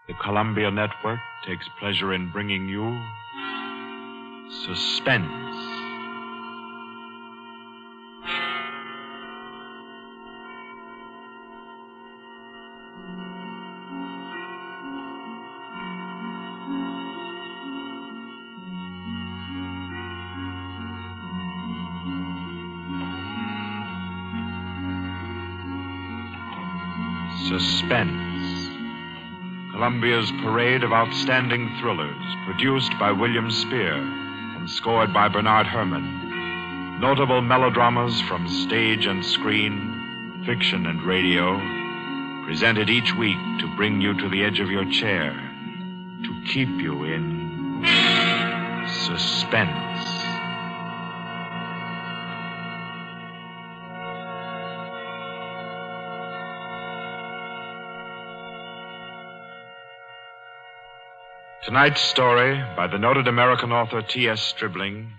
The Columbia Network takes pleasure in bringing you Suspense. Suspense. Columbia's parade of outstanding thrillers, produced by William Spear and scored by Bernard Herrmann. Notable melodramas from stage and screen, fiction and radio, presented each week to bring you to the edge of your chair, to keep you in suspense. Tonight's story, by the noted American author T.S. Stribling,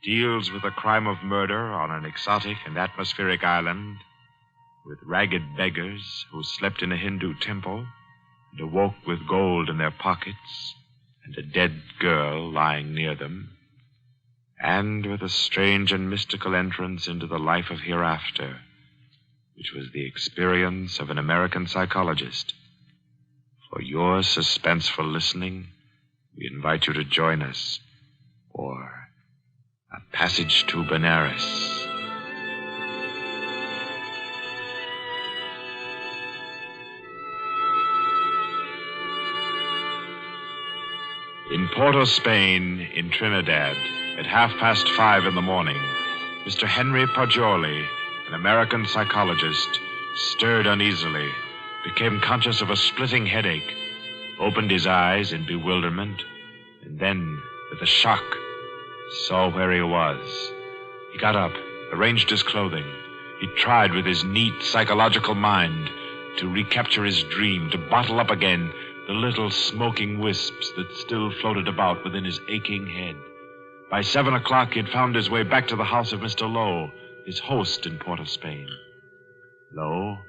deals with a crime of murder on an exotic and atmospheric island, with ragged beggars who slept in a Hindu temple and awoke with gold in their pockets and a dead girl lying near them, and with a strange and mystical entrance into the life of hereafter, which was the experience of an American psychologist. For your suspenseful listening, we invite you to join us for A Passage to Benares. In Porto, Spain, in Trinidad, at 5:30 in the morning, Mr. Henry Poggioli, an American psychologist, stirred uneasily, became conscious of a splitting headache, opened his eyes in bewilderment, and then, with a shock, saw where he was. He got up, arranged his clothing. He tried with his neat psychological mind to recapture his dream, to bottle up again the little smoking wisps that still floated about within his aching head. By 7 o'clock, he had found his way back to the house of Mr. Lowe, his host in Port of Spain. Lowe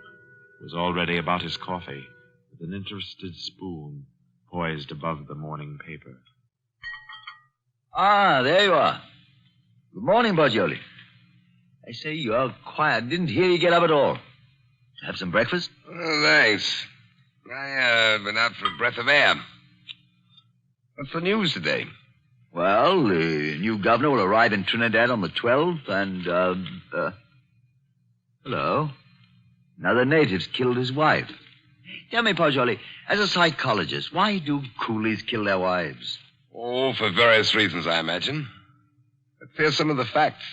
was already about his coffee, with an interested spoon poised above the morning paper. Ah, there you are. Good morning, Poggioli. I say, you're quiet. Didn't hear you get up at all. Have some breakfast? Oh, thanks. I've been out for a breath of air. What's the news today? Well, the new governor will arrive in Trinidad on the 12th, and, hello. Another native's killed his wife. Tell me, Poggioli, as a psychologist, why do coolies kill their wives? Oh, for various reasons, I imagine. But here's some of the facts.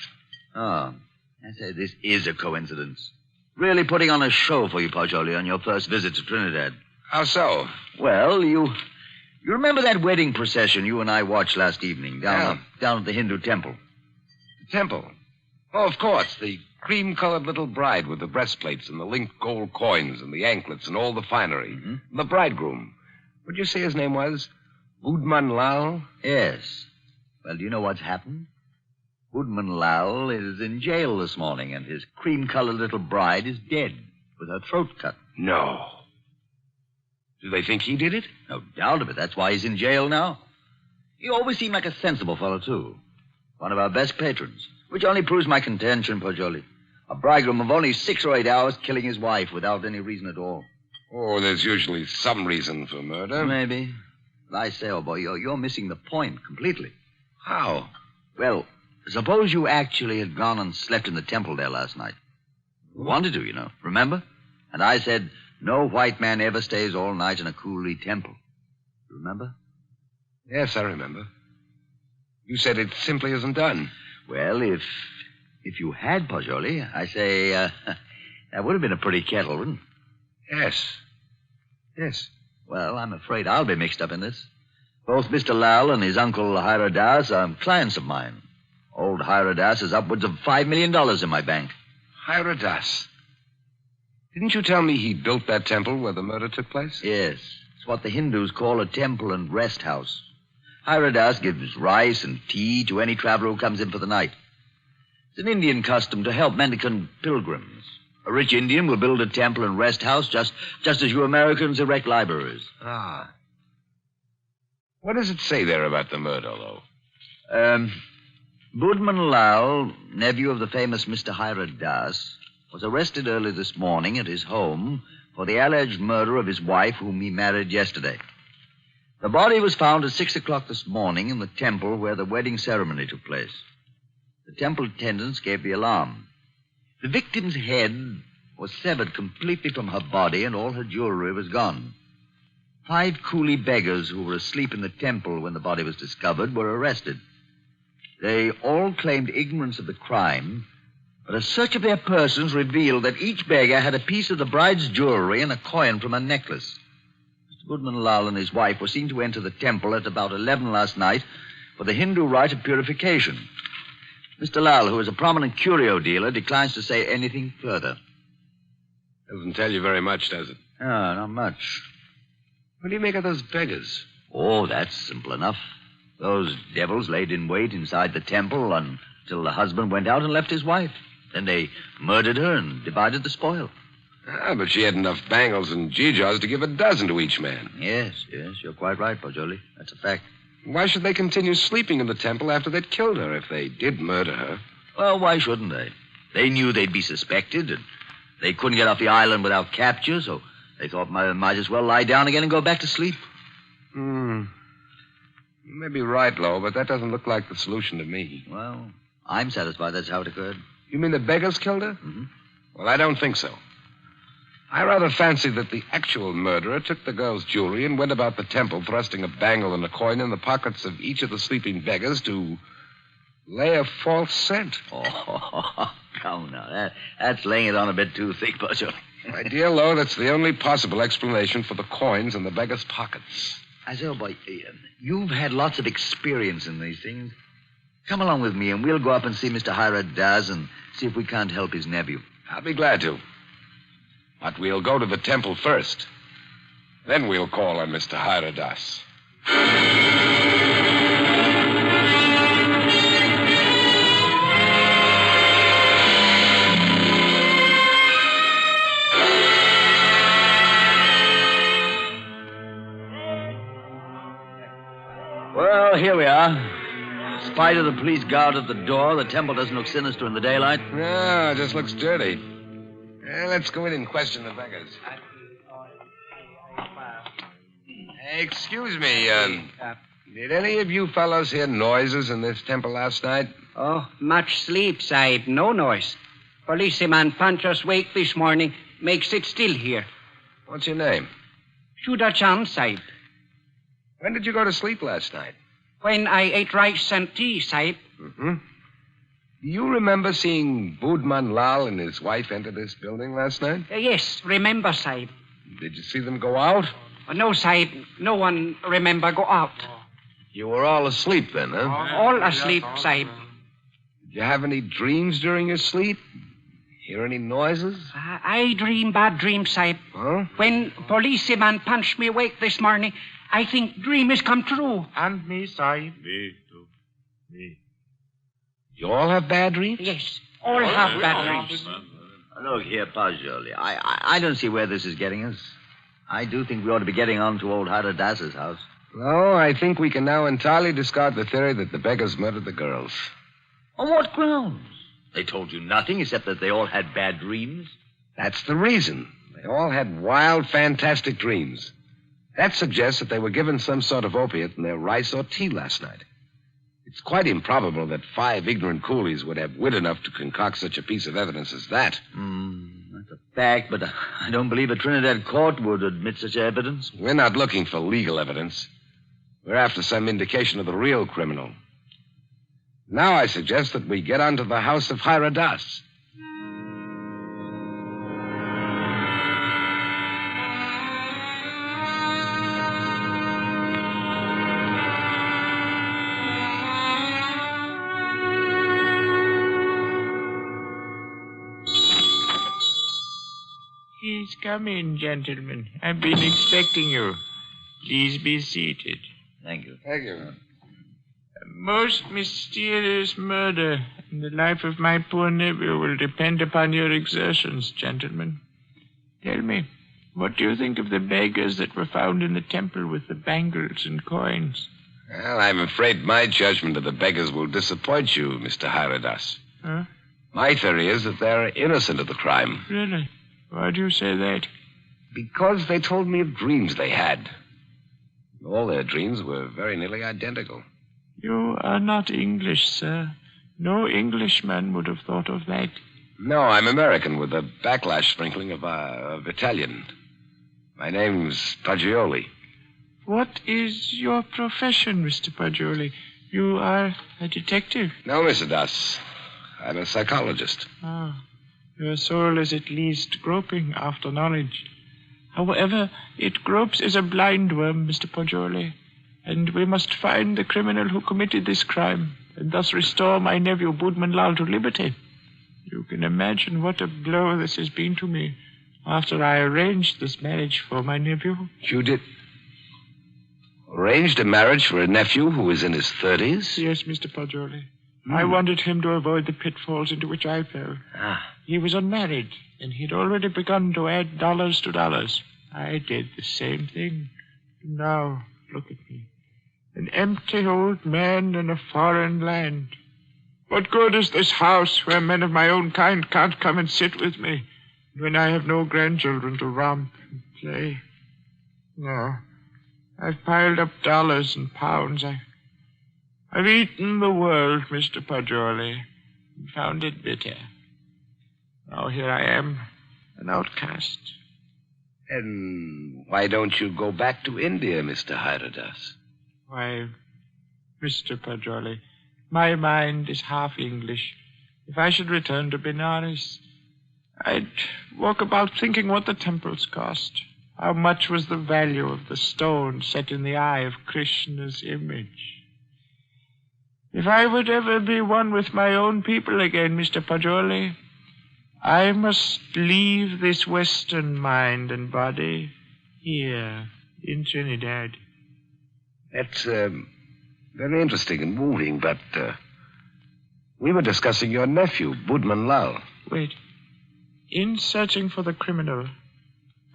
Oh, I say, this is a coincidence. Really putting on a show for you, Poggioli, on your first visit to Trinidad. How so? Well, you remember that wedding procession you and I watched last evening down at the Hindu temple? The temple? Oh, of course, the cream-colored little bride with the breastplates and the linked gold coins and the anklets and all the finery. Mm-hmm. And the bridegroom. What'd you say his name was? Budman Lal? Yes. Well, do you know what's happened? Budman Lal is in jail this morning, and his cream-colored little bride is dead, with her throat cut. No. Do they think he did it? No doubt of it. That's why he's in jail now. He always seemed like a sensible fellow, too. One of our best patrons, which only proves my contention, Poggioli. A bridegroom of only 6 or 8 hours killing his wife without any reason at all. Oh, there's usually some reason for murder. Maybe. But I say, old boy, you're missing the point completely. How? Well, suppose you actually had gone and slept in the temple there last night. You wanted to, you know. Remember? And I said, no white man ever stays all night in a coolie temple. Remember? Yes, I remember. You said it simply isn't done. Well, if you had, Poggioli, I say, that would have been a pretty kettle, wouldn't it? Yes. Yes. Well, I'm afraid I'll be mixed up in this. Both Mr. Lal and his uncle Hiradas are clients of mine. Old Hiradas has upwards of $5 million in my bank. Hiradas? Didn't you tell me he built that temple where the murder took place? Yes. It's what the Hindus call a temple and rest house. Hiradas gives rice and tea to any traveler who comes in for the night. It's an Indian custom to help mendicant pilgrims. A rich Indian will build a temple and rest house just as you Americans erect libraries. Ah. What does it say there about the murder, though? Budman Lal, nephew of the famous Mr. Hira Das, was arrested early this morning at his home for the alleged murder of his wife, whom he married yesterday. The body was found at 6 o'clock this morning in the temple where the wedding ceremony took place. The temple attendants gave the alarm. The victim's head was severed completely from her body, and all her jewelry was gone. 5 coolie beggars who were asleep in the temple when the body was discovered were arrested. They all claimed ignorance of the crime, but a search of their persons revealed that each beggar had a piece of the bride's jewelry and a coin from her necklace. Mr. Budman Lal and his wife were seen to enter the temple at about 11 last night for the Hindu rite of purification. Mr. Lal, who is a prominent curio dealer, declines to say anything further. Doesn't tell you very much, does it? No, not much. What do you make of those beggars? Oh, that's simple enough. Those devils laid in wait inside the temple until the husband went out and left his wife. Then they murdered her and divided the spoil. But she had enough bangles and gewgaws to give a dozen to each man. Yes, you're quite right, Pajoli. That's a fact. Why should they continue sleeping in the temple after they'd killed her if they did murder her? Well, why shouldn't they? They knew they'd be suspected, and they couldn't get off the island without capture, so they thought might as well lie down again and go back to sleep. You may be right, Lo, but that doesn't look like the solution to me. Well, I'm satisfied that's how it occurred. You mean the beggars killed her? Mm-hmm. Well, I don't think so. I rather fancy that the actual murderer took the girl's jewelry and went about the temple thrusting a bangle and a coin in the pockets of each of the sleeping beggars to lay a false scent. Oh, come now. That's laying it on a bit too thick, Pajoli. My dear Lo, that's the only possible explanation for the coins in the beggars' pockets. I say, oh, boy, you've had lots of experience in these things. Come along with me, and we'll go up and see Mr. Hira Das and see if we can't help his nephew. I'll be glad to. But we'll go to the temple first. Then we'll call on Mr. Hira Das. Well, here we are. In spite of the police guard at the door, the temple doesn't look sinister in the daylight. No, it just looks dirty. Let's go in and question the beggars. Excuse me, did any of you fellows hear noises in this temple last night? Oh, much sleep, Sahib. No noise. Policeman Panchas wake this morning. Makes it still here. What's your name? Shuda Chand, Sahib. When did you go to sleep last night? When I ate rice and tea, Sahib. Mm-hmm. Do you remember seeing Budman Lal and his wife enter this building last night? Yes, remember, Sahib. Did you see them go out? No, Sahib. No one remember go out. You were all asleep then, huh? All asleep, Sahib. Did you have any dreams during your sleep? Hear any noises? I dream bad dreams, Sahib. Huh? When policeman punched me awake this morning, I think dream has come true. And me, Sahib. Me, too. Me. You all have bad dreams? Yes, all have bad dreams. Look here, Pajoli. I don't see where this is getting us. I do think we ought to be getting on to old Hira Das's house. No, I think we can now entirely discard the theory that the beggars murdered the girls. On what grounds? They told you nothing except that they all had bad dreams. That's the reason. They all had wild, fantastic dreams. That suggests that they were given some sort of opiate in their rice or tea last night. It's quite improbable that 5 ignorant coolies would have wit enough to concoct such a piece of evidence as that. That's a fact, but I don't believe a Trinidad court would admit such evidence. We're not looking for legal evidence. We're after some indication of the real criminal. Now I suggest that we get on to the house of Hira Das. Please come in, gentlemen. I've been expecting you. Please be seated. Thank you. Thank you. A most mysterious murder in the life of my poor nephew will depend upon your exertions, gentlemen. Tell me, what do you think of the beggars that were found in the temple with the bangles and coins? Well, I'm afraid my judgment of the beggars will disappoint you, Mr. Hyradas. Huh? My theory is that they're innocent of the crime. Really? Why do you say that? Because they told me of dreams they had. All their dreams were very nearly identical. You are not English, sir. No Englishman would have thought of that. No, I'm American with a backlash sprinkling of Italian. My name's Paggioli. What is your profession, Mr. Paggioli? You are a detective? No, Mr. Das. I'm a psychologist. Ah, your soul is at least groping after knowledge. However, it gropes as a blind worm, Mr. Paggioli, and we must find the criminal who committed this crime, and thus restore my nephew Budman Lal to liberty. You can imagine what a blow this has been to me after I arranged this marriage for my nephew. You did? Arranged a marriage for a nephew who was in his 30s? Yes, Mr. Paggioli. I wanted him to avoid the pitfalls into which I fell. He was unmarried, and he'd already begun to add dollars to dollars. I did the same thing. Now, look at me. An empty old man in a foreign land. What good is this house where men of my own kind can't come and sit with me, when I have no grandchildren to romp and play? No. I've piled up dollars and pounds. I've eaten the world, Mr. Paggioli, and found it bitter. Now here I am, an outcast. And why don't you go back to India, Mr. Hyradas? Why, Mr. Paggioli, my mind is half English. If I should return to Benares, I'd walk about thinking what the temples cost. How much was the value of the stone set in the eye of Krishna's image? If I would ever be one with my own people again, Mr. Paggioli, I must leave this Western mind and body here in Trinidad. That's very interesting and moving, but we were discussing your nephew, Budman Lal. Wait. In searching for the criminal,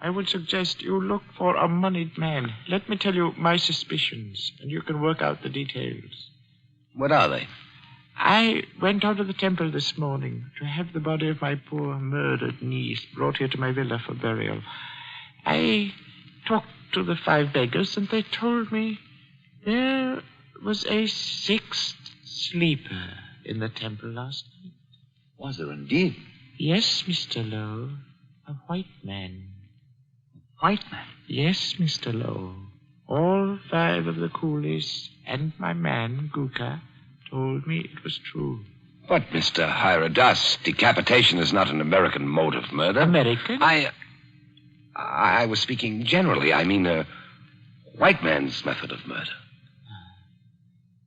I would suggest you look for a moneyed man. Let me tell you my suspicions, and you can work out the details. What are they? I went out of the temple this morning to have the body of my poor murdered niece brought here to my villa for burial. I talked to the 5 beggars, and they told me there was a 6th sleeper in the temple last night. Was there indeed? Yes, Mr. Lowe. A white man. White man? Yes, Mr. Lowe. All 5 of the coolies and my man, Guka, told me it was true. But, Mr. Hyradas, decapitation is not an American mode of murder. American? I was speaking generally. I mean, a white man's method of murder.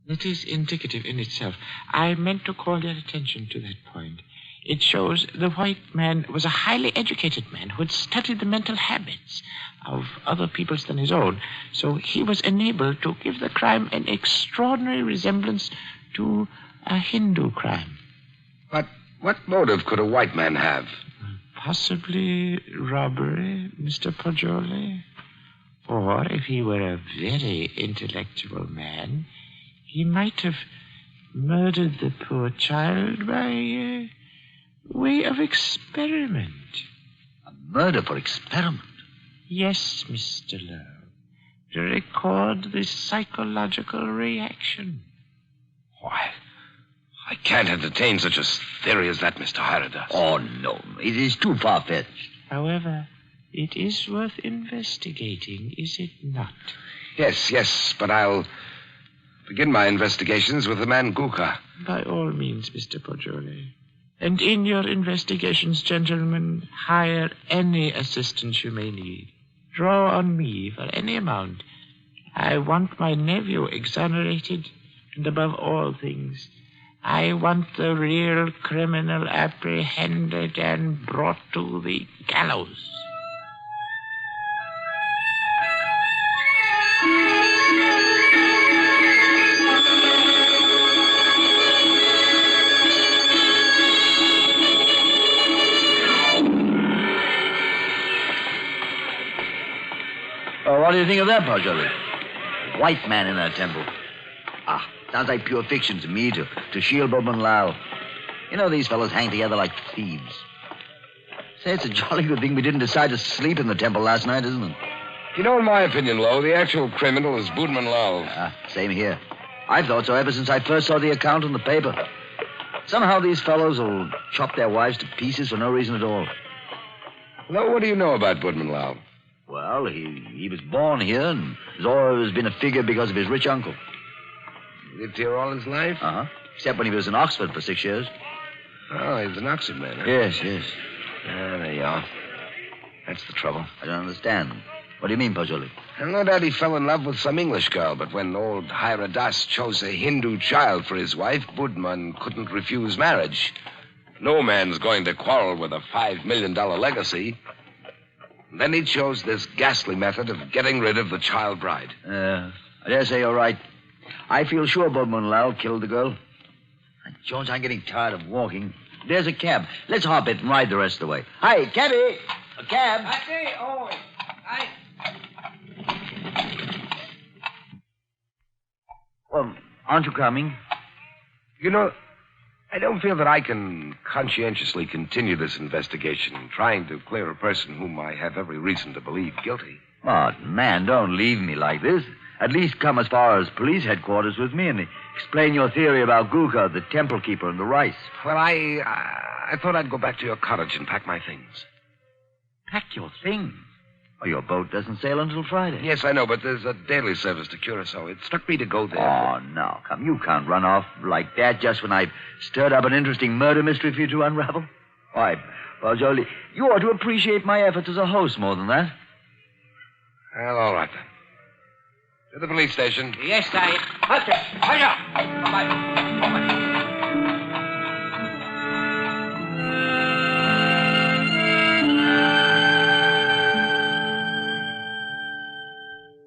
It is indicative in itself. I meant to call your attention to that point. It shows the white man was a highly educated man who had studied the mental habits of other peoples than his own. So he was enabled to give the crime an extraordinary resemblance to a Hindu crime. But what motive could a white man have? Possibly robbery, Mr. Paggioli. Or if he were a very intellectual man, he might have murdered the poor child by way of experiment. A murder for experiment? Yes, Mr. Lowe. To record the psychological reaction. Why, I can't entertain such a theory as that, Mr. Hyradas. Oh, no. It is too far-fetched. However, it is worth investigating, is it not? Yes, but I'll begin my investigations with the man Guka. By all means, Mr. Paggioli. And in your investigations, gentlemen, hire any assistance you may need. Draw on me for any amount. I want my nephew exonerated, and above all things, I want the real criminal apprehended and brought to the gallows. What do you think of that, Paggioli? White man in that temple. Sounds like pure fiction to me to shield Boatman Lau. You know, these fellows hang together like thieves. Say, it's a jolly good thing we didn't decide to sleep in the temple last night, isn't it? You know, in my opinion, Lowe, the actual criminal is Boatman Lau. Same here. I've thought so ever since I first saw the account in the paper. Somehow these fellows will chop their wives to pieces for no reason at all. Lowe, what do you know about Boatman Lau? Well, he was born here and has always been a figure because of his rich uncle. He lived here all his life? Except when he was in Oxford for 6 years. Oh, he was an Oxford man, huh? Yes. There you are. That's the trouble. I don't understand. What do you mean, Pajoli? Well, no doubt he fell in love with some English girl, but when old Hira Das chose a Hindu child for his wife, Boatman couldn't refuse marriage. No man's going to quarrel with a $5 million legacy. Then he chose this ghastly method of getting rid of the child bride. I dare say you're right. I feel sure Boatman Lau killed the girl. Jones, I'm getting tired of walking. There's a cab. Let's hop it and ride the rest of the way. Hi, cabby! A cab! Well, aren't you coming? You know, I don't feel that I can conscientiously continue this investigation, trying to clear a person whom I have every reason to believe guilty. Oh, man, don't leave me like this. At least come as far as police headquarters with me and explain your theory about Guka, the temple keeper, and the rice. Well, I thought I'd go back to your cottage and pack my things. Pack your things? Oh, your boat doesn't sail until Friday. Yes, I know, but there's a daily service to Curacao. It struck me to go there. Oh, no, come. You can't run off like that just when I've stirred up an interesting murder mystery for you to unravel. Why, Pajoli, you ought to appreciate my efforts as a host more than that. Well, all right, then. To the police station. Yes, Sahib. Bye-bye.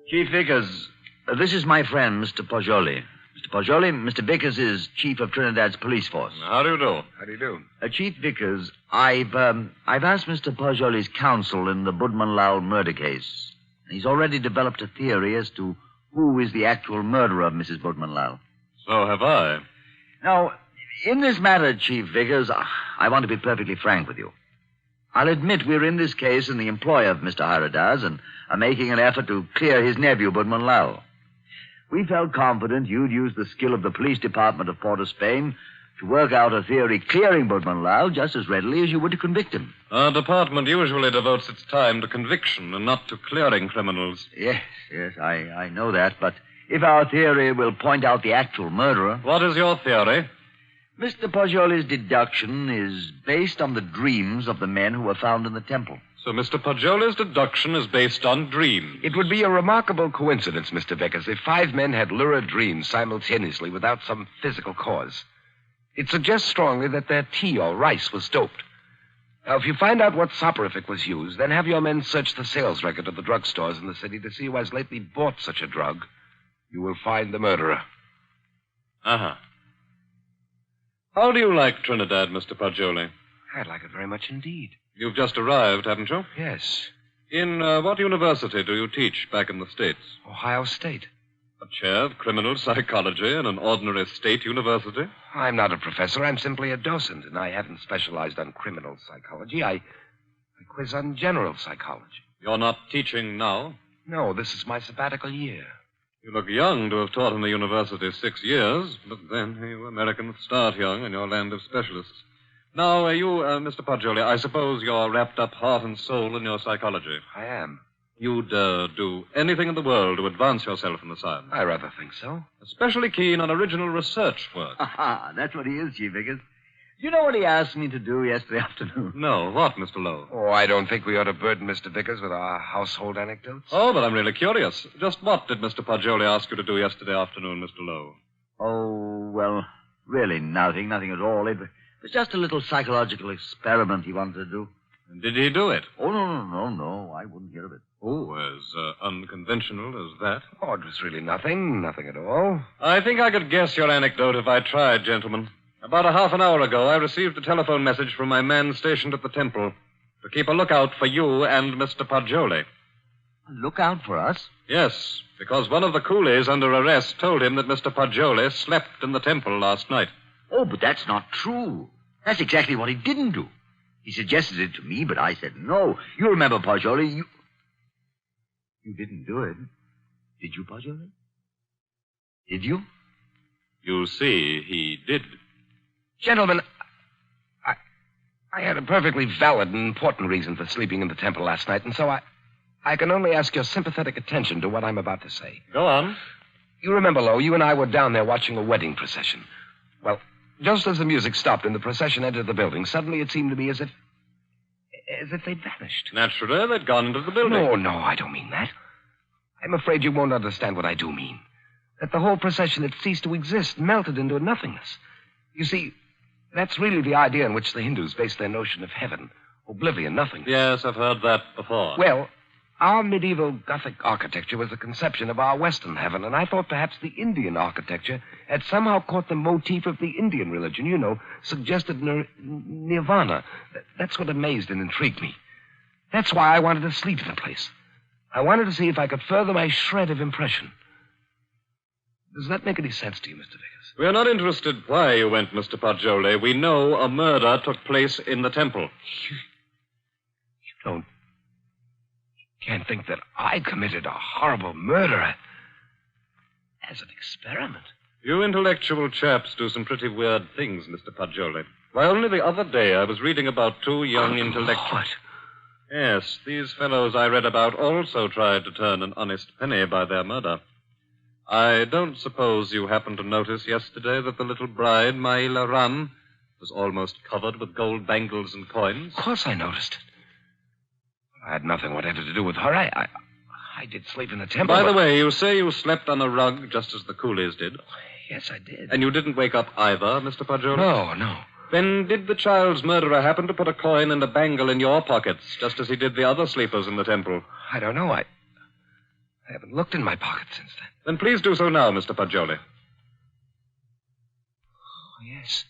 Chief Vickers, this is my friend, Mr. Pajoli. Mr. Pajoli, Mr. Vickers is chief of Trinidad's police force. How do you do? How do you do? Chief Vickers, I've asked Mr. Pajoli's counsel in the Boatman Lau murder case. He's already developed a theory as to who is the actual murderer of Mrs. Boatman Lau. So have I. Now, in this matter, Chief Vickers, I want to be perfectly frank with you. I'll admit we're in this case in the employ of Mr. Haradas and are making an effort to clear his nephew, Boatman Lau. We felt confident you'd use the skill of the police department of Port of Spain to work out a theory clearing Boatman Lau just as readily as you would to convict him. Our department usually devotes its time to conviction and not to clearing criminals. Yes, I know that, but if our theory will point out the actual murderer... What is your theory? Mr. Pajoli's deduction is based on the dreams of the men who were found in the temple. So Mr. Pajoli's deduction is based on dreams. It would be a remarkable coincidence, Mr. Vickers, if 5 men had lurid dreams simultaneously without some physical cause. It suggests strongly that their tea or rice was doped. Now, if you find out what soporific was used, then have your men search the sales record of the drugstores in the city to see who has lately bought such a drug. You will find the murderer. Uh-huh. How do you like Trinidad, Mr. Pajoli? I'd like it very much indeed. You've just arrived, haven't you? Yes. In what university do you teach back in the States? Ohio State. A chair of criminal psychology in an ordinary state university? I'm not a professor. I'm simply a docent, and I haven't specialized on criminal psychology. I quiz on general psychology. You're not teaching now? No, this is my sabbatical year. You look young to have taught in the university 6 years, but then you Americans start young in your land of specialists. Now, Mr. Pajoli, I suppose you're wrapped up heart and soul in your psychology. I am. You'd do anything in the world to advance yourself in the science. I rather think so. Especially keen on original research work. That's what he is, Chief Vickers. You know what he asked me to do yesterday afternoon? No, what, Mr. Lowe? Oh, I don't think we ought to burden Mr. Vickers with our household anecdotes. Oh, but I'm really curious. Just what did Mr. Pajoli ask you to do yesterday afternoon, Mr. Lowe? Oh, well, really nothing at all. It was just a little psychological experiment he wanted to do. And did he do it? Oh, no. I wouldn't hear of it. Oh, as unconventional as that? Oh, it was really nothing at all. I think I could guess your anecdote if I tried, gentlemen. About a half an hour ago, I received a telephone message from my man stationed at the temple to keep a lookout for you and Mr. Pajoli. Look out for us. Yes, because one of the coolies under arrest told him that Mr. Poggioli slept in the temple last night. Oh, but that's not true. That's exactly what he didn't do. He suggested it to me, but I said no. You remember, Poggioli, You didn't do it. Did you, Poggioli? Did you? You see, he did. Gentlemen, I had a perfectly valid and important reason for sleeping in the temple last night, and so I can only ask your sympathetic attention to what I'm about to say. Go on. You remember, Lo, you and I were down there watching a wedding procession. Well, just as the music stopped and the procession entered the building, suddenly it seemed to me as if they'd vanished. Naturally, they'd gone into the building. No, I don't mean that. I'm afraid you won't understand what I do mean. That the whole procession had ceased to exist, melted into nothingness. You see, that's really the idea in which the Hindus base their notion of heaven. Oblivion, nothingness. Yes, I've heard that before. Well, our medieval Gothic architecture was a conception of our Western heaven, and I thought perhaps the Indian architecture had somehow caught the motif of the Indian religion, suggested nirvana. That's what amazed and intrigued me. That's why I wanted to sleep in the place. I wanted to see if I could further my shred of impression. Does that make any sense to you, Mr. Vickers? We are not interested why you went, Mr. Poggioli. We know a murder took place in the temple. You can't think that I committed a horrible murder as an experiment. You intellectual chaps do some pretty weird things, Mr. Poggioli. Why, only the other day I was reading about two young intellectuals. What? Yes, these fellows I read about also tried to turn an honest penny by their murder. I don't suppose you happened to notice yesterday that the little bride, Maila Ram, was almost covered with gold bangles and coins? Of course I noticed it. I had nothing whatever to do with her. I did sleep in the temple. By the way, you say you slept on a rug just as the coolies did. Yes, I did. And you didn't wake up either, Mr. Poggioli? No. Then did the child's murderer happen to put a coin and a bangle in your pockets, just as he did the other sleepers in the temple? I don't know. I haven't looked in my pocket since then. Then please do so now, Mr. Poggioli. Oh, yes.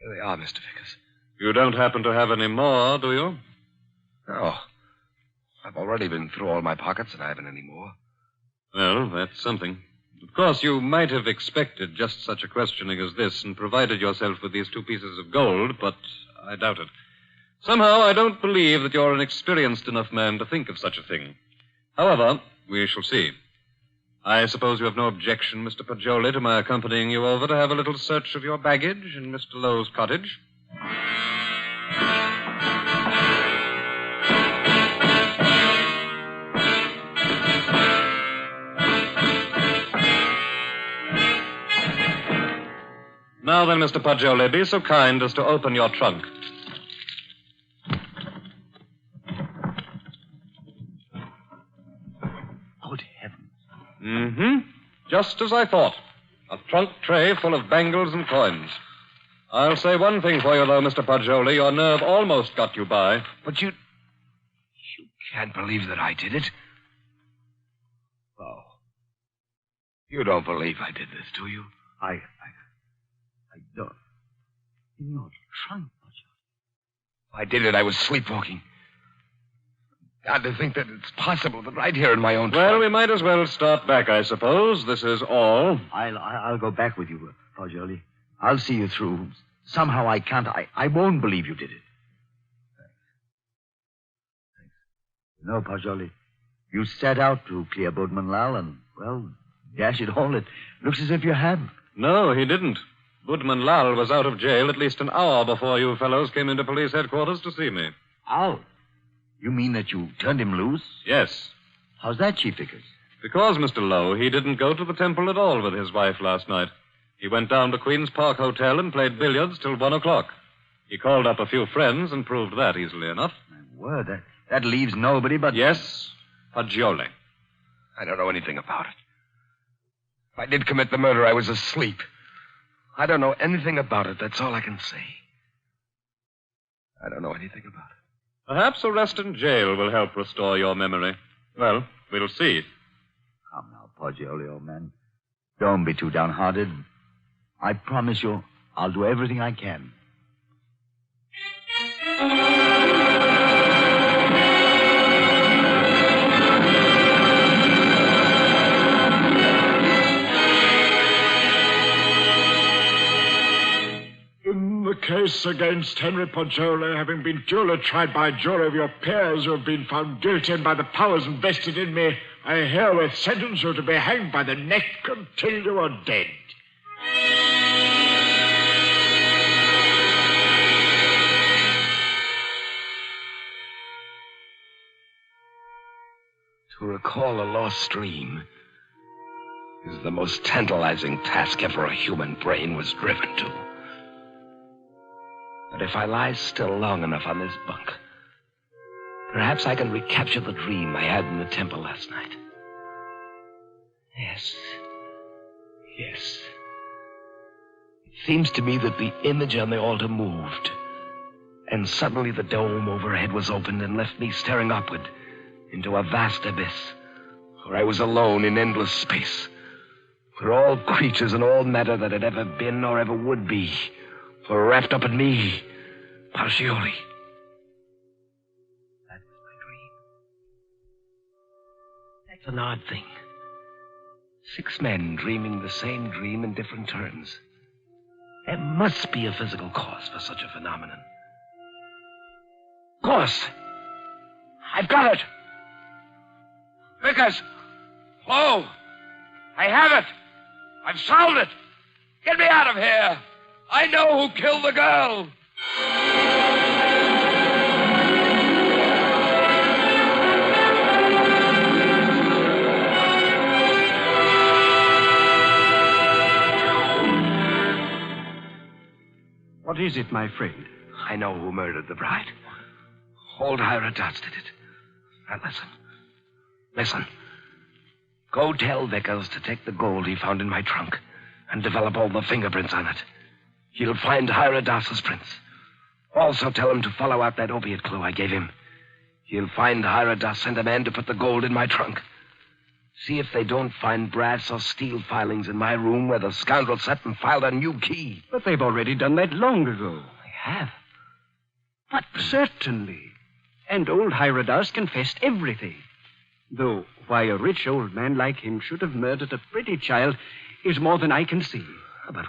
Here they are, Mr. Vickers. You don't happen to have any more, do you? No. I've already been through all my pockets, and I haven't any more. Well, that's something. Of course, you might have expected just such a questioning as this and provided yourself with these 2 pieces of gold, but I doubt it. Somehow, I don't believe that you're an experienced enough man to think of such a thing. However, we shall see. I suppose you have no objection, Mr. Poggioli, to my accompanying you over to have a little search of your baggage in Mr. Lowe's cottage? Now then, Mr. Poggioli, be so kind as to open your trunk. Good heavens. Mm-hmm. Just as I thought. A trunk tray full of bangles and coins. I'll say one thing for you, though, Mr. Poggioli. Your nerve almost got you by. But you can't believe that I did it. Oh. You don't believe I did this, do you? I don't. In your trunk, Poggioli. I did it. I was sleepwalking. God, to think that it's possible that right here in my own Well, trunk. we might as well start back, I suppose. This is all. I'll go back with you, Poggioli. I'll see you through. Somehow I can't. I won't believe you did it. Thanks. No, Poggioli. You set out to clear Boatman Lal, and, well, dash it all, it looks as if you have. No, he didn't. Boatman Lal was out of jail at least an hour before you fellows came into police headquarters to see me. Out? You mean that you turned him loose? Yes. How's that, Chief Vickers? Because, Mr. Lowe, he didn't go to the temple at all with his wife last night. He went down to Queen's Park Hotel and played billiards till 1 o'clock. He called up a few friends and proved that easily enough. My word, that leaves nobody but... Yes, Poggioli. I don't know anything about it. If I did commit the murder, I was asleep. I don't know anything about it. That's all I can say. I don't know anything about it. Perhaps arrest in jail will help restore your memory. Well, we'll see. Come now, Poggioli, old man. Don't be too downhearted. I promise you, I'll do everything I can. case against Henry Poggioli having been duly tried by a jury of your peers who have been found guilty and by the powers invested in me, I herewith sentence you to be hanged by the neck until you are dead. To recall a lost dream is the most tantalizing task ever a human brain was driven to. But if I lie still long enough on this bunk, perhaps I can recapture the dream I had in the temple last night. Yes. It seems to me that the image on the altar moved, and suddenly the dome overhead was opened and left me staring upward into a vast abyss, where I was alone in endless space, where all creatures and all matter that had ever been or ever would be were wrapped up in me, Poggioli. That was my dream. That's an odd thing. 6 men dreaming the same dream in different terms. There must be a physical cause for such a phenomenon. Of course. I've got it. Vickers! Hello! I have it! I've solved it! Get me out of here! I know who killed the girl! What is it, my friend? I know who murdered the bride. Old Hyrodots did it. Now listen. Go tell Vickers to take the gold he found in my trunk and develop all the fingerprints on it. He'll find Hyrodas' prints. Also tell him to follow out that opiate clue I gave him. He'll find Hyrodas sent a man to put the gold in my trunk. See if they don't find brass or steel filings in my room where the scoundrel sat and filed a new key. But they've already done that long ago. They have? But certainly. And old Hyrodas confessed everything. Though why a rich old man like him should have murdered a pretty child is more than I can see. But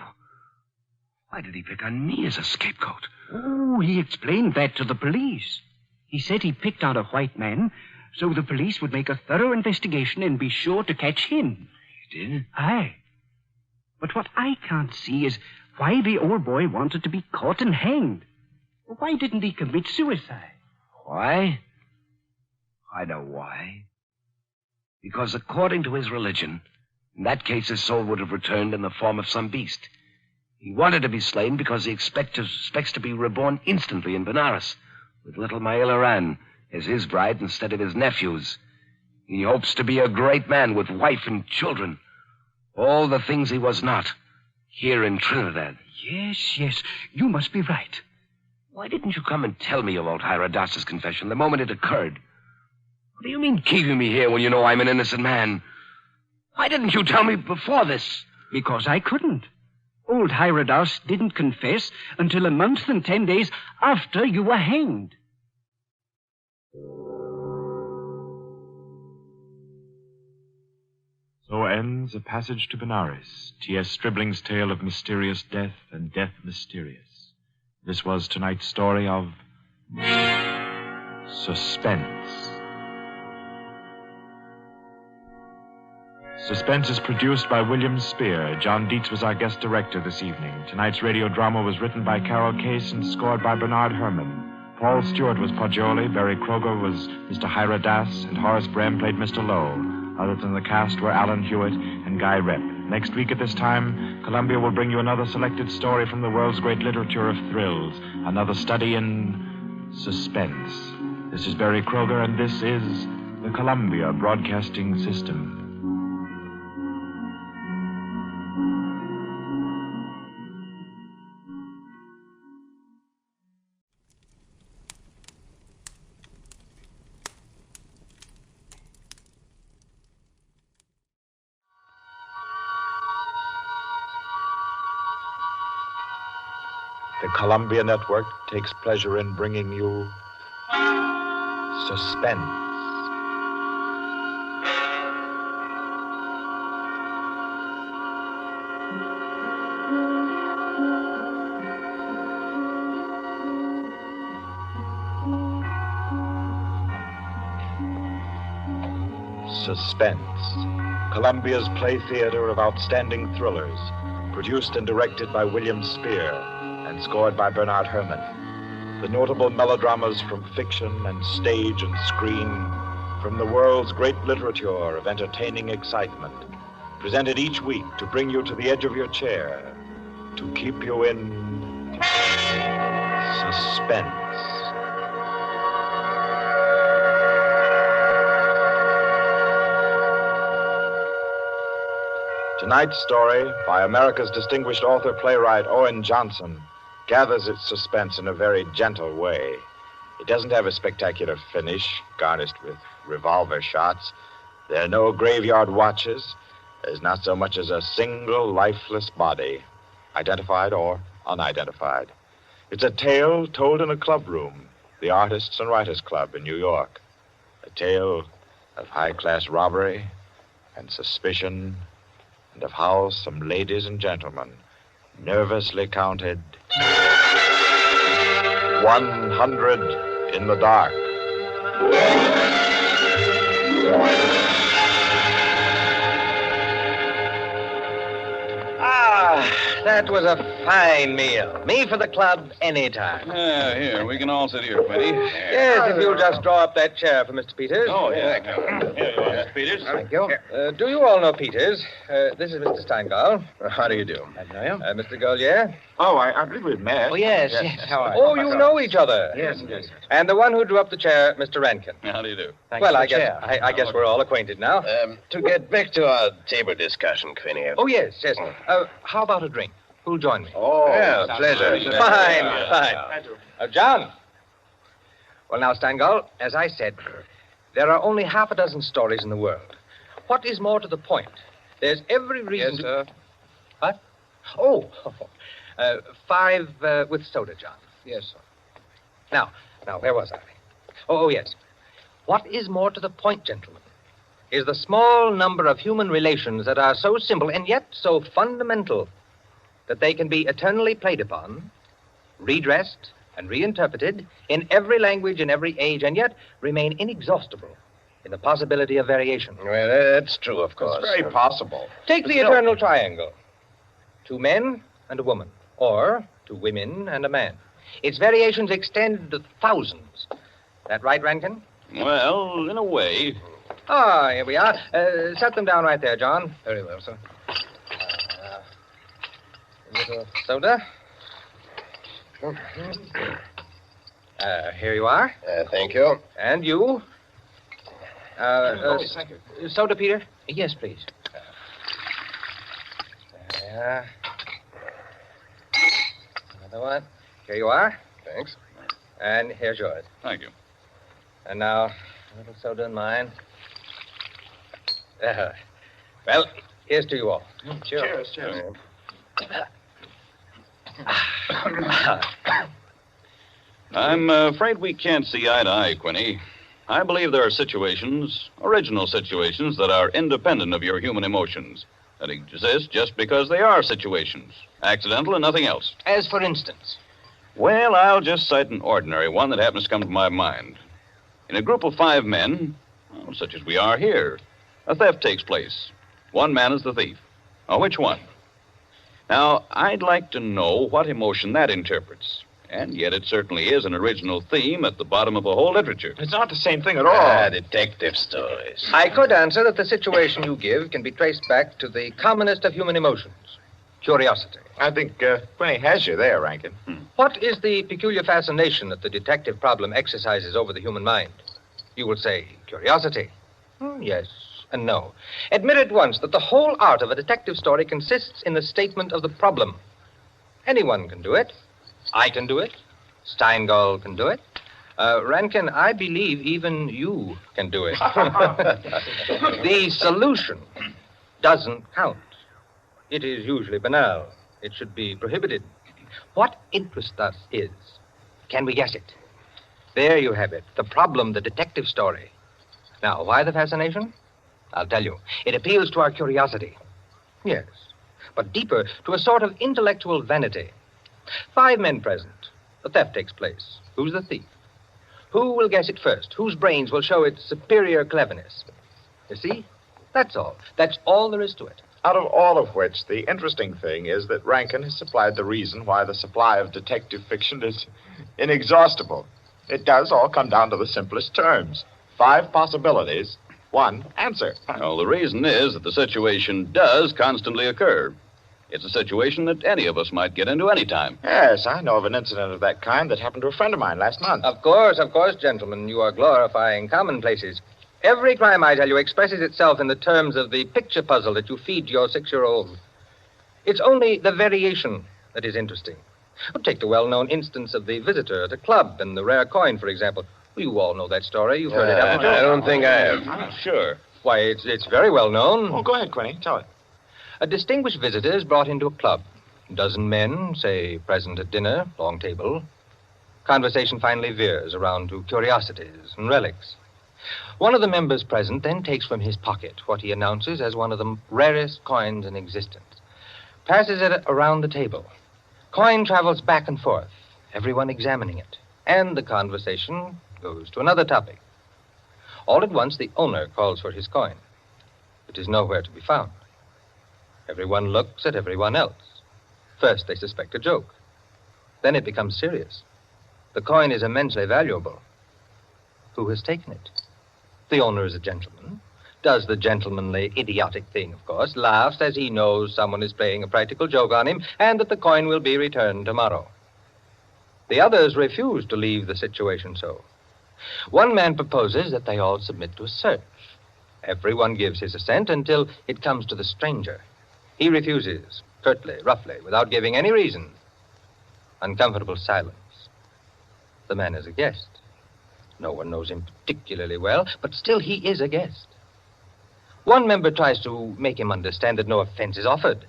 why did he pick on me as a scapegoat? Oh, he explained that to the police. He said he picked out a white man so the police would make a thorough investigation and be sure to catch him. He did? Aye. But what I can't see is why the old boy wanted to be caught and hanged. Why didn't he commit suicide? Why? I know why. Because according to his religion, in that case his soul would have returned in the form of some beast. He wanted to be slain because he expects to be reborn instantly in Benares, with little Maila Ran as his bride instead of his nephew's. He hopes to be a great man with wife and children. All the things he was not, here in Trinidad. Yes, you must be right. Why didn't you come and tell me about Hyrodas' confession the moment it occurred? What do you mean keeping me here when you know I'm an innocent man? Why didn't you tell me before this? Because I couldn't. Old Hyrodas didn't confess until a month and 10 days after you were hanged. So ends A Passage to Benares, T.S. Stribling's tale of mysterious death and death mysterious. This was tonight's story of Suspense. Suspense is produced by William Spear. John Dietz was our guest director this evening. Tonight's radio drama was written by Carol Case and scored by Bernard Herrmann. Paul Stewart was Poggioli, Barry Kroger was Mr. Hyrodas, and Horace Brem played Mr. Lowe. Others in the cast were Alan Hewitt and Guy Rep. Next week at this time, Columbia will bring you another selected story from the world's great literature of thrills, another study in suspense. This is Barry Kroger, and this is the Columbia Broadcasting System. The Columbia Network takes pleasure in bringing you Suspense. Suspense, Columbia's play theater of outstanding thrillers, produced and directed by William Spear and scored by Bernard Herrmann. The notable melodramas from fiction and stage and screen, from the world's great literature of entertaining excitement, presented each week to bring you to the edge of your chair, to keep you in suspense. Tonight's story, by America's distinguished author-playwright Owen Johnson, gathers its suspense in a very gentle way. It doesn't have a spectacular finish, garnished with revolver shots. There are no graveyard watches. There's not so much as a single lifeless body, identified or unidentified. It's a tale told in a club room, the Artists and Writers Club in New York. A tale of high-class robbery and suspicion, and of how some ladies and gentlemen nervously counted 100 in the dark. That was a fine meal. Me for the club anytime. Here, we can all sit here, Quinty. Yes, if you'll just draw up that chair for Mr. Peters. Oh, yeah. Here you are, Mr. Peters. Thank you. Do you all know Peters? This is Mr. Steingall. How do you do? I know you. Mr. Golier. Oh, I believe we've met. Oh, yes. How are you? Oh, you know each other. Yes. And the one who drew up the chair, Mr. Rankin. How do you do? Well, I guess we're all acquainted now. To get back to our table discussion, Quinty. Oh, yes. How about a drink? Who'll join me? Oh, yeah, pleasure. Fine. John. Well, now, Steingall, as I said, there are only half a dozen stories in the world. What is more to the point? There's every reason... Yes, sir. What? Oh, 5 with soda, John. Yes, sir. Now, where was I? Oh, yes. What is more to the point, gentlemen, is the small number of human relations that are so simple and yet so fundamental that they can be eternally played upon, redressed, and reinterpreted in every language, in every age, and yet remain inexhaustible in the possibility of variation. Well, that's true, of course. It's very possible. Take the eternal triangle. 2 men and a woman, or 2 women and a man. Its variations extend to thousands. That right, Rankin? Well, in a way. Ah, here we are. Set them down right there, John. Very well, sir. A little soda. Here you are. Thank you. And you. Thank you. Soda, Peter? Yes, please. There. Another one. Here you are. Thanks. And here's yours. Thank you. And now, a little soda in mine. Well, here's to you all. Cheers. I'm afraid we can't see eye to eye, Quinny. I believe there are situations, original situations, that are independent of your human emotions, that exist just because they are situations, accidental and nothing else. As for instance? Well, I'll just cite an ordinary one that happens to come to my mind. In a group of 5 men, such as we are here, a theft takes place. 1 man is the thief. Now, which one? Now, I'd like to know what emotion that interprets. And yet it certainly is an original theme at the bottom of a whole literature. It's not the same thing at all. Detective stories. I could answer that the situation you give can be traced back to the commonest of human emotions, curiosity. I think Quinny has you there, Rankin. What is the peculiar fascination that the detective problem exercises over the human mind? You will say curiosity. Yes and no. Admit at once that the whole art of a detective story consists in the statement of the problem. Anyone can do it. I can do it. Steingall can do it. Rankin, I believe even you can do it. The solution doesn't count. It is usually banal. It should be prohibited. What interests us is, can we guess it? There you have it, the problem, the detective story. Now, why the fascination? I'll tell you. It appeals to our curiosity. Yes, but deeper, to a sort of intellectual vanity. 5 men present. The theft takes place. Who's the thief? Who will guess it first? Whose brains will show its superior cleverness? You see? That's all. That's all there is to it. Out of all of which, the interesting thing is that Rankin has supplied the reason why the supply of detective fiction is inexhaustible. It does all come down to the simplest terms. 5 possibilities, 1 answer. Well, the reason is that the situation does constantly occur. It's a situation that any of us might get into any time. Yes, I know of an incident of that kind that happened to a friend of mine last month. Of course, gentlemen. You are glorifying commonplaces. Every crime, I tell you, expresses itself in the terms of the picture puzzle that you feed to your 6-year-old. It's only the variation that is interesting. Well, take the well-known instance of the visitor at a club and the rare coin, for example. You all know that story. You've heard it, haven't you? I don't think I have. I'm sure. Why, it's very well known. Oh, go ahead, Quinny. Tell it. A distinguished visitor is brought into a club. A dozen men, say, present at dinner, long table. Conversation finally veers around to curiosities and relics. One of the members present then takes from his pocket what he announces as one of the rarest coins in existence. Passes it around the table. Coin travels back and forth, everyone examining it. And the conversation goes to another topic. All at once, the owner calls for his coin. It is nowhere to be found. Everyone looks at everyone else. First, they suspect a joke. Then it becomes serious. The coin is immensely valuable. Who has taken it? The owner is a gentleman. Does the gentlemanly, idiotic thing, of course. Laughs as he knows someone is playing a practical joke on him and that the coin will be returned tomorrow. The others refuse to leave the situation so. One man proposes that they all submit to a search. Everyone gives his assent until it comes to the stranger. He refuses, curtly, roughly, without giving any reason. Uncomfortable silence. The man is a guest. No one knows him particularly well, but still he is a guest. One member tries to make him understand that no offense is offered,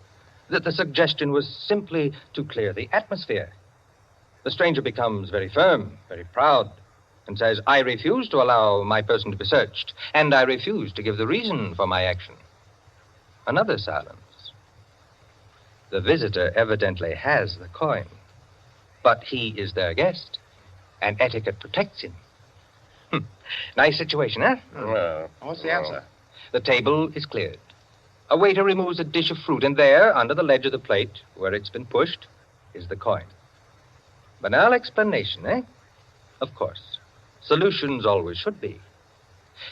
that the suggestion was simply to clear the atmosphere. The stranger becomes very firm, very proud, and says, I refuse to allow my person to be searched, and I refuse to give the reason for my action. Another silence. The visitor evidently has the coin, but he is their guest, and etiquette protects him. Nice situation, huh? Well, What's the answer? The table is cleared. A waiter removes a dish of fruit, and there, under the ledge of the plate, where it's been pushed, is the coin. Banal explanation, eh? Of course. Solutions always should be.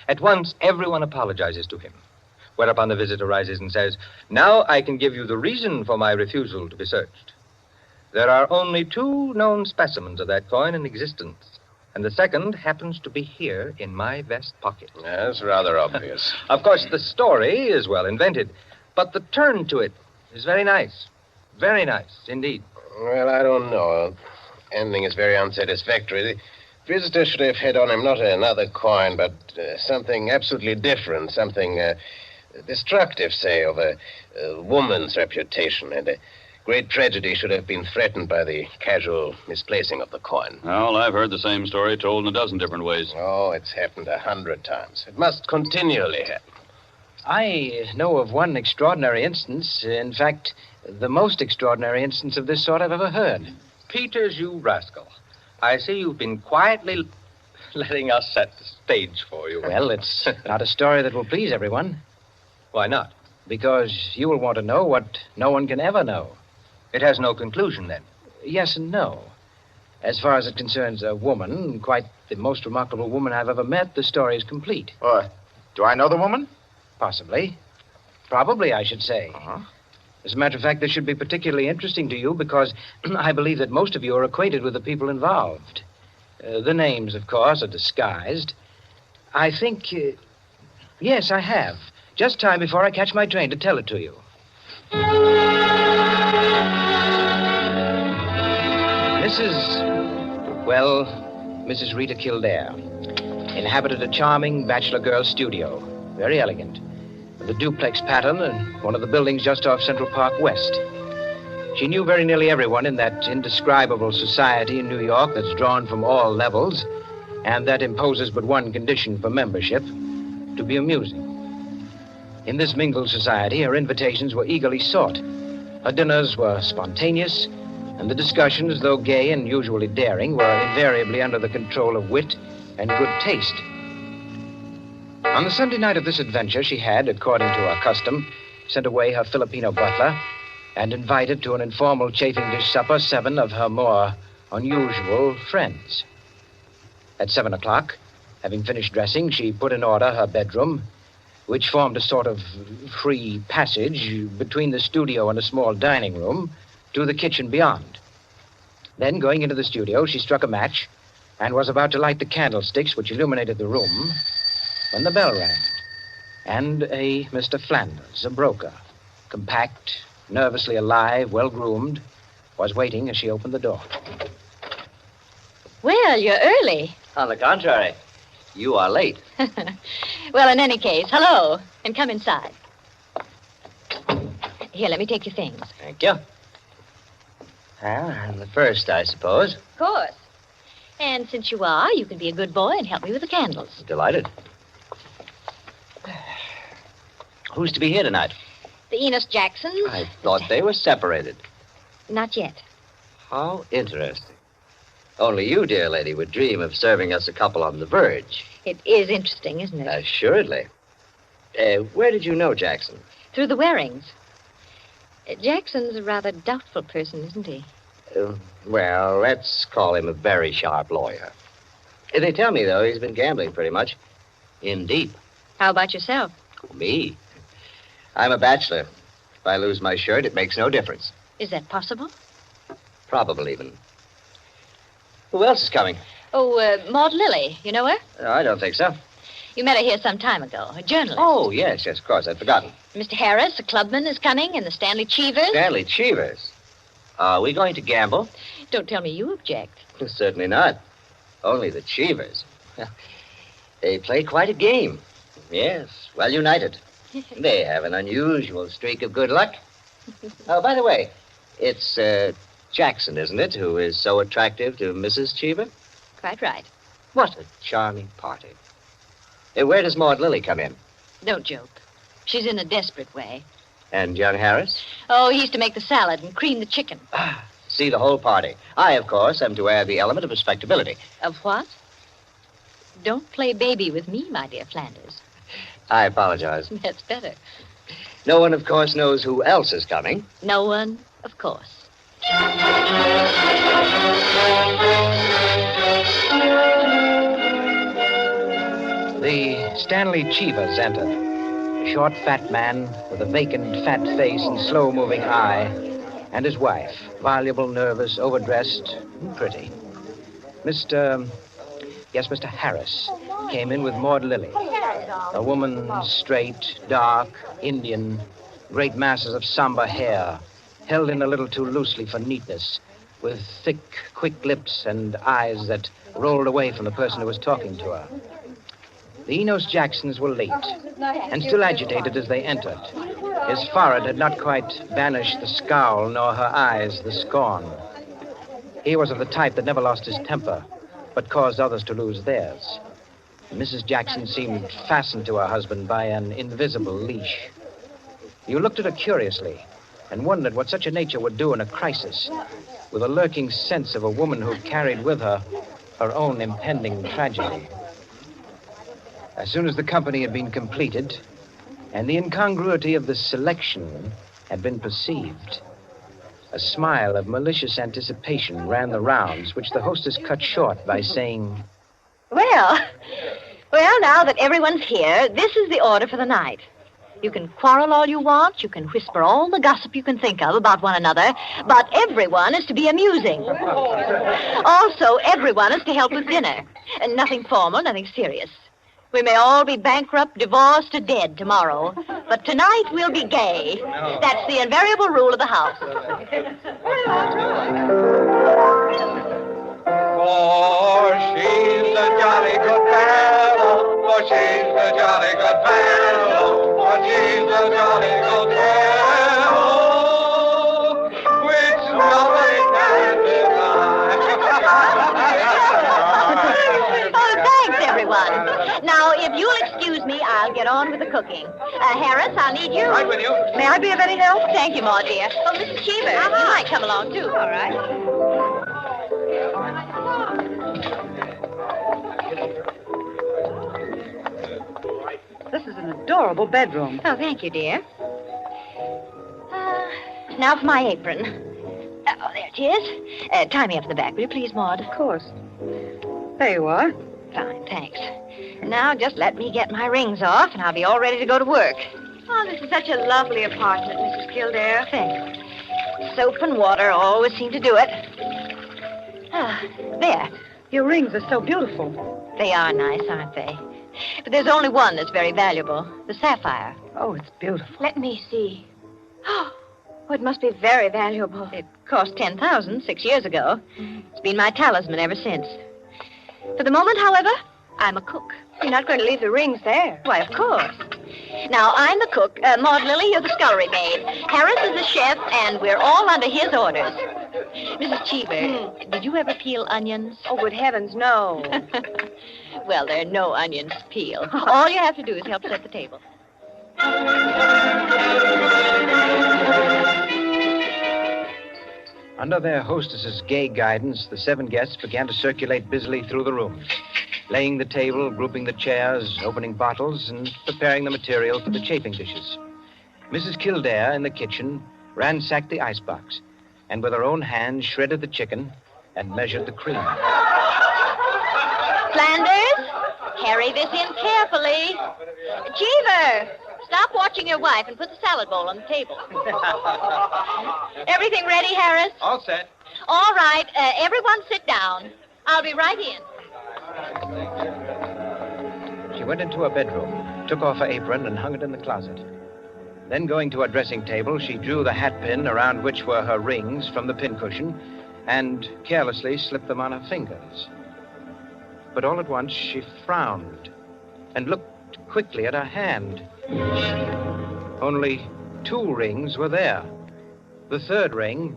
At once, everyone apologizes to him, whereupon the visitor rises and says, now I can give you the reason for my refusal to be searched. There are only 2 known specimens of that coin in existence, and the second happens to be here in my vest pocket. that's rather obvious. Of course, the story is well invented, but the turn to it is very nice. Very nice, indeed. Well, I don't know. Ending is very unsatisfactory. The visitor should have had on him not another coin, but something absolutely different, something destructive, say, of a woman's reputation, and a great tragedy should have been threatened by the casual misplacing of the coin. Well, I've heard the same story told in a dozen different ways. Oh, it's happened 100 times. It must continually happen. I know of one extraordinary instance. In fact, the most extraordinary instance of this sort I've ever heard. Peters, you rascal. I see you've been quietly letting us set the stage for you. Well, it's not a story that will please everyone. Why not? Because you will want to know what no one can ever know. It has no conclusion, then. Yes and no. As far as it concerns a woman, quite the most remarkable woman I've ever met, the story is complete. Do I know the woman? Possibly. Probably, I should say. Uh-huh. As a matter of fact, this should be particularly interesting to you because I believe that most of you are acquainted with the people involved. The names, of course, are disguised. I think... yes, I have. Just time before I catch my train to tell it to you. Mrs. Rita Kildare inhabited a charming bachelor girl studio, very elegant, with a duplex pattern in one of the buildings just off Central Park West. She knew very nearly everyone in that indescribable society in New York that's drawn from all levels and that imposes but one condition for membership, to be amusing. In this mingled society, her invitations were eagerly sought. Her dinners were spontaneous, and the discussions, though gay and usually daring, were invariably under the control of wit and good taste. On the Sunday night of this adventure, she had, according to her custom, sent away her Filipino butler and invited to an informal chafing dish supper 7 of her more unusual friends. At 7 o'clock, having finished dressing, she put in order her bedroom, which formed a sort of free passage between the studio and a small dining room to the kitchen beyond. Then, going into the studio, she struck a match and was about to light the candlesticks which illuminated the room when the bell rang, and a Mr. Flanders, a broker, compact, nervously alive, well-groomed, was waiting as she opened the door. Well, you're early. On the contrary, you are late. Well, in any case, hello, and come inside. Here, let me take your things. Thank you. Well, I'm the first, I suppose. Of course. And since you are, you can be a good boy and help me with the candles. Delighted. Who's to be here tonight? The Enos Jacksons. I thought they were separated. Not yet. How interesting. Only you, dear lady, would dream of serving us a couple on the verge. It is interesting, isn't it? Assuredly. Where did you know Jackson? Through the Warings. Jackson's a rather doubtful person, isn't he? Well, let's call him a very sharp lawyer. They tell me, though, he's been gambling pretty much. In deep. How about yourself? Me? I'm a bachelor. If I lose my shirt, it makes no difference. Is that possible? Probable, even. Who else is coming? Oh, Maud Lily. You know her? I don't think so. You met her here some time ago. A journalist. Oh, yes, of course. I'd forgotten. Mr. Harris, a clubman, is coming, and the Stanley Cheevers. Stanley Cheevers? Are we going to gamble? Don't tell me you object. Certainly not. Only the Cheevers. They play quite a game. Yes, well united. They have an unusual streak of good luck. Oh, by the way, it's Jackson, isn't it, who is so attractive to Mrs. Cheever? Quite right. What a charming party. Where does Maud Lily come in? Don't joke. She's in a desperate way. And young Harris? Oh, he's to make the salad and cream the chicken. See the whole party. I, of course, am to add the element of respectability. Of what? Don't play baby with me, my dear Flanders. I apologize. That's better. No one, of course, knows who else is coming. No one, of course. The Stanley Cheevers entered. A short, fat man with a vacant, fat face and slow-moving eye, and his wife, voluble, nervous, overdressed, and pretty. Mr. Harris came in with Maud Lily, a woman straight, dark, Indian, great masses of somber hair, held in a little too loosely for neatness, with thick, quick lips and eyes that rolled away from the person who was talking to her. The Enos Jacksons were late, and still agitated as they entered. His forehead had not quite banished the scowl, nor her eyes the scorn. He was of the type that never lost his temper, but caused others to lose theirs. Mrs. Jackson seemed fastened to her husband by an invisible leash. You looked at her curiously and wondered what such a nature would do in a crisis, with a lurking sense of a woman who carried with her her own impending tragedy. As soon as the company had been completed and the incongruity of the selection had been perceived, a smile of malicious anticipation ran the rounds, which the hostess cut short by saying, Well, now that everyone's here, this is the order for the night. You can quarrel all you want, you can whisper all the gossip you can think of about one another, but everyone is to be amusing. Also, everyone is to help with dinner. And nothing formal, nothing serious. We may all be bankrupt, divorced, or dead tomorrow, but tonight we'll be gay. That's the invariable rule of the house. For she's a jolly good fellow, for she's a jolly good fellow, for she's a jolly good fellow, which nobody can deny. Oh, thanks, everyone. Now, if you'll excuse me, I'll get on with the cooking. Harris, I'll need you. Right with you. May I be of any help? Thank you, Maud, dear. Oh, Mrs. Cheever, you might come along, too. All right. This is an adorable bedroom. Oh, thank you, dear. Now for my apron. Oh, there it is. Tie me up in the back, will you please, Maud? Of course. There you are. Fine, thanks. Now just let me get my rings off, and I'll be all ready to go to work. Oh, this is such a lovely apartment, Mrs. Kildare. Thanks. Soap and water always seem to do it. There. Your rings are so beautiful. They are nice, aren't they? But there's only one that's very valuable, the sapphire. Oh, it's beautiful. Let me see. Oh, it must be very valuable. It cost $10,000 6 years ago. It's been my talisman ever since. For the moment, however, I'm a cook. You're not going to leave the rings there. Why, of course. Now, I'm the cook. Maud Lily, you're the scullery maid. Harris is the chef, and we're all under his orders. Mrs. Cheever, did you ever peel onions? Oh, good heavens, no. Well, there are no onions to peel. All you have to do is help set the table. Under their hostess's gay guidance, the 7 guests began to circulate busily through the rooms, laying the table, grouping the chairs, opening bottles, and preparing the material for the chafing dishes. Mrs. Kildare, in the kitchen, ransacked the icebox, and with her own hands shredded the chicken and measured the cream. Flanders, carry this in carefully. Cheever, stop watching your wife and put the salad bowl on the table. Everything ready, Harris? All set. All right, everyone sit down. I'll be right in. She went into her bedroom, took off her apron, and hung it in the closet. Then, going to her dressing table, she drew the hat pin around which were her rings from the pincushion and carelessly slipped them on her fingers. But all at once, she frowned and looked quickly at her hand. Only 2 rings were there. The 3rd ring,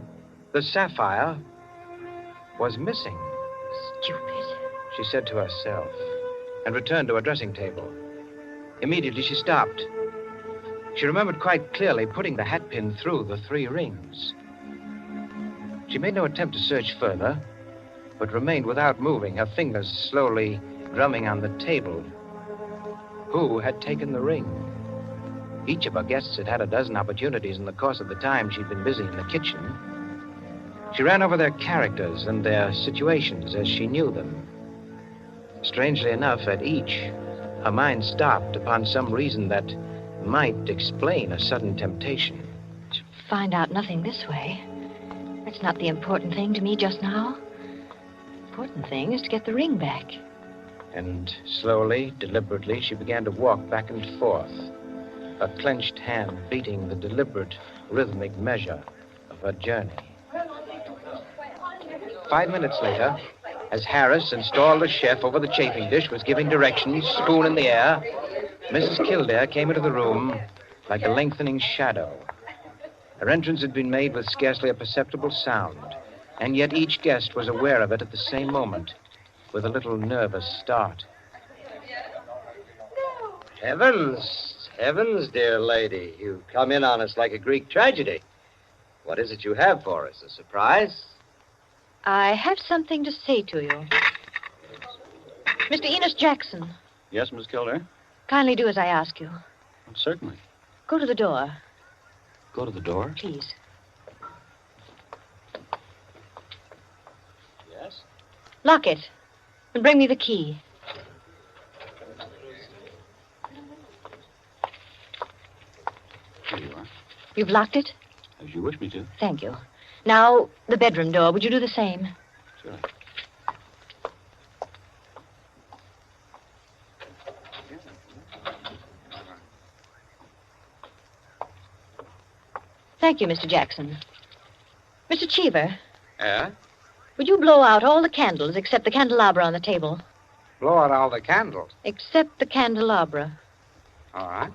the sapphire, was missing. Stupid, she said to herself, and returned to her dressing table. Immediately, she stopped. She remembered quite clearly putting the hat pin through the 3 rings. She made no attempt to search further, but remained without moving, her fingers slowly drumming on the table. Who had taken the ring? Each of her guests had had a dozen opportunities in the course of the time she'd been busy in the kitchen. She ran over their characters and their situations as she knew them. Strangely enough, at each, her mind stopped upon some reason that might explain a sudden temptation. To find out nothing this way. That's not the important thing to me just now. The important thing is to get the ring back. And slowly, deliberately, she began to walk back and forth, her clenched hand beating the deliberate, rhythmic measure of her journey. 5 minutes later, as Harris, installed as chef over the chafing dish, was giving directions, spoon in the air, Mrs. Kildare came into the room like a lengthening shadow. Her entrance had been made with scarcely a perceptible sound, and yet each guest was aware of it at the same moment, with a little nervous start. Heavens, heavens, dear lady. You've come in on us like a Greek tragedy. What is it you have for us? A surprise? I have something to say to you. Mr. Enos Jackson, Yes, Miss Kildare? kindly do as I ask you. Certainly. Go to the door, Go to the door. please. Yes? Lock it and bring me the key. Here you are. You've locked it? As you wish me to. Thank you. Now, the bedroom door. Would you do the same? Sure. Thank you, Mr. Jackson. Mr. Cheever, Yeah? would you blow out all the candles except the candelabra on the table? Blow out all the candles. Except the candelabra. All right.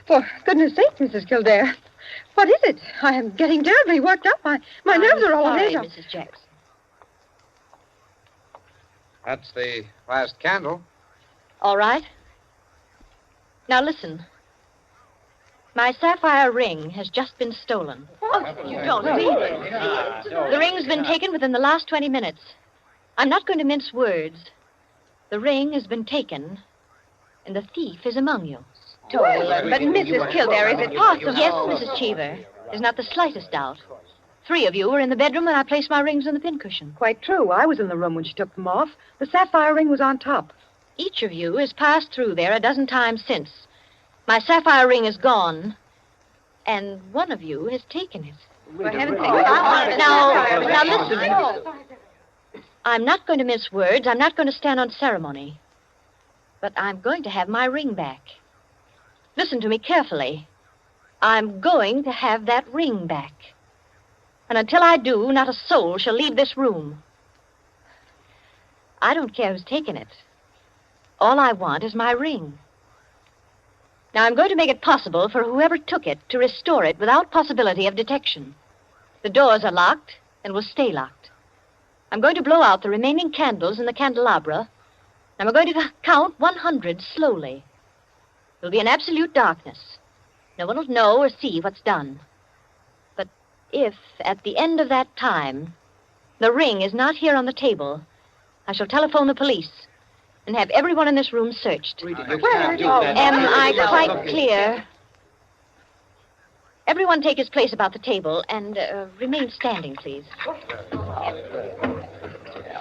For goodness sake, Mrs. Kildare. What is it? I am getting terribly worked up. My nerves are all sorry, on edge. Mrs. Jackson. That's the last candle. All right. Now listen. My sapphire ring has just been stolen. Oh, you don't mean it. The ring's been taken within the last 20 minutes. I'm not going to mince words. The ring has been taken, and the thief is among you. But Mrs. Kildare, is it possible? Yes, Mrs. Cheever. There's not the slightest doubt. 3 of you were in the bedroom when I placed my rings on the pincushion. Quite true. I was in the room when she took them off. The sapphire ring was on top. Each of you has passed through there a dozen times since. My sapphire ring is gone, and one of you has taken it. For heaven's sake. Now listen. I'm not going to mince words. I'm not going to stand on ceremony. But I'm going to have my ring back. Listen to me carefully. I'm going to have that ring back. And until I do, not a soul shall leave this room. I don't care who's taken it. All I want is my ring. Now, I'm going to make it possible for whoever took it to restore it without possibility of detection. The doors are locked and will stay locked. I'm going to blow out the remaining candles in the candelabra, and I'm going to count 100 slowly. There'll be an absolute darkness. No one will know or see what's done. But if, at the end of that time, the ring is not here on the table, I shall telephone the police and have everyone in this room searched. Am I quite clear? Everyone take his place about the table and remain standing, please.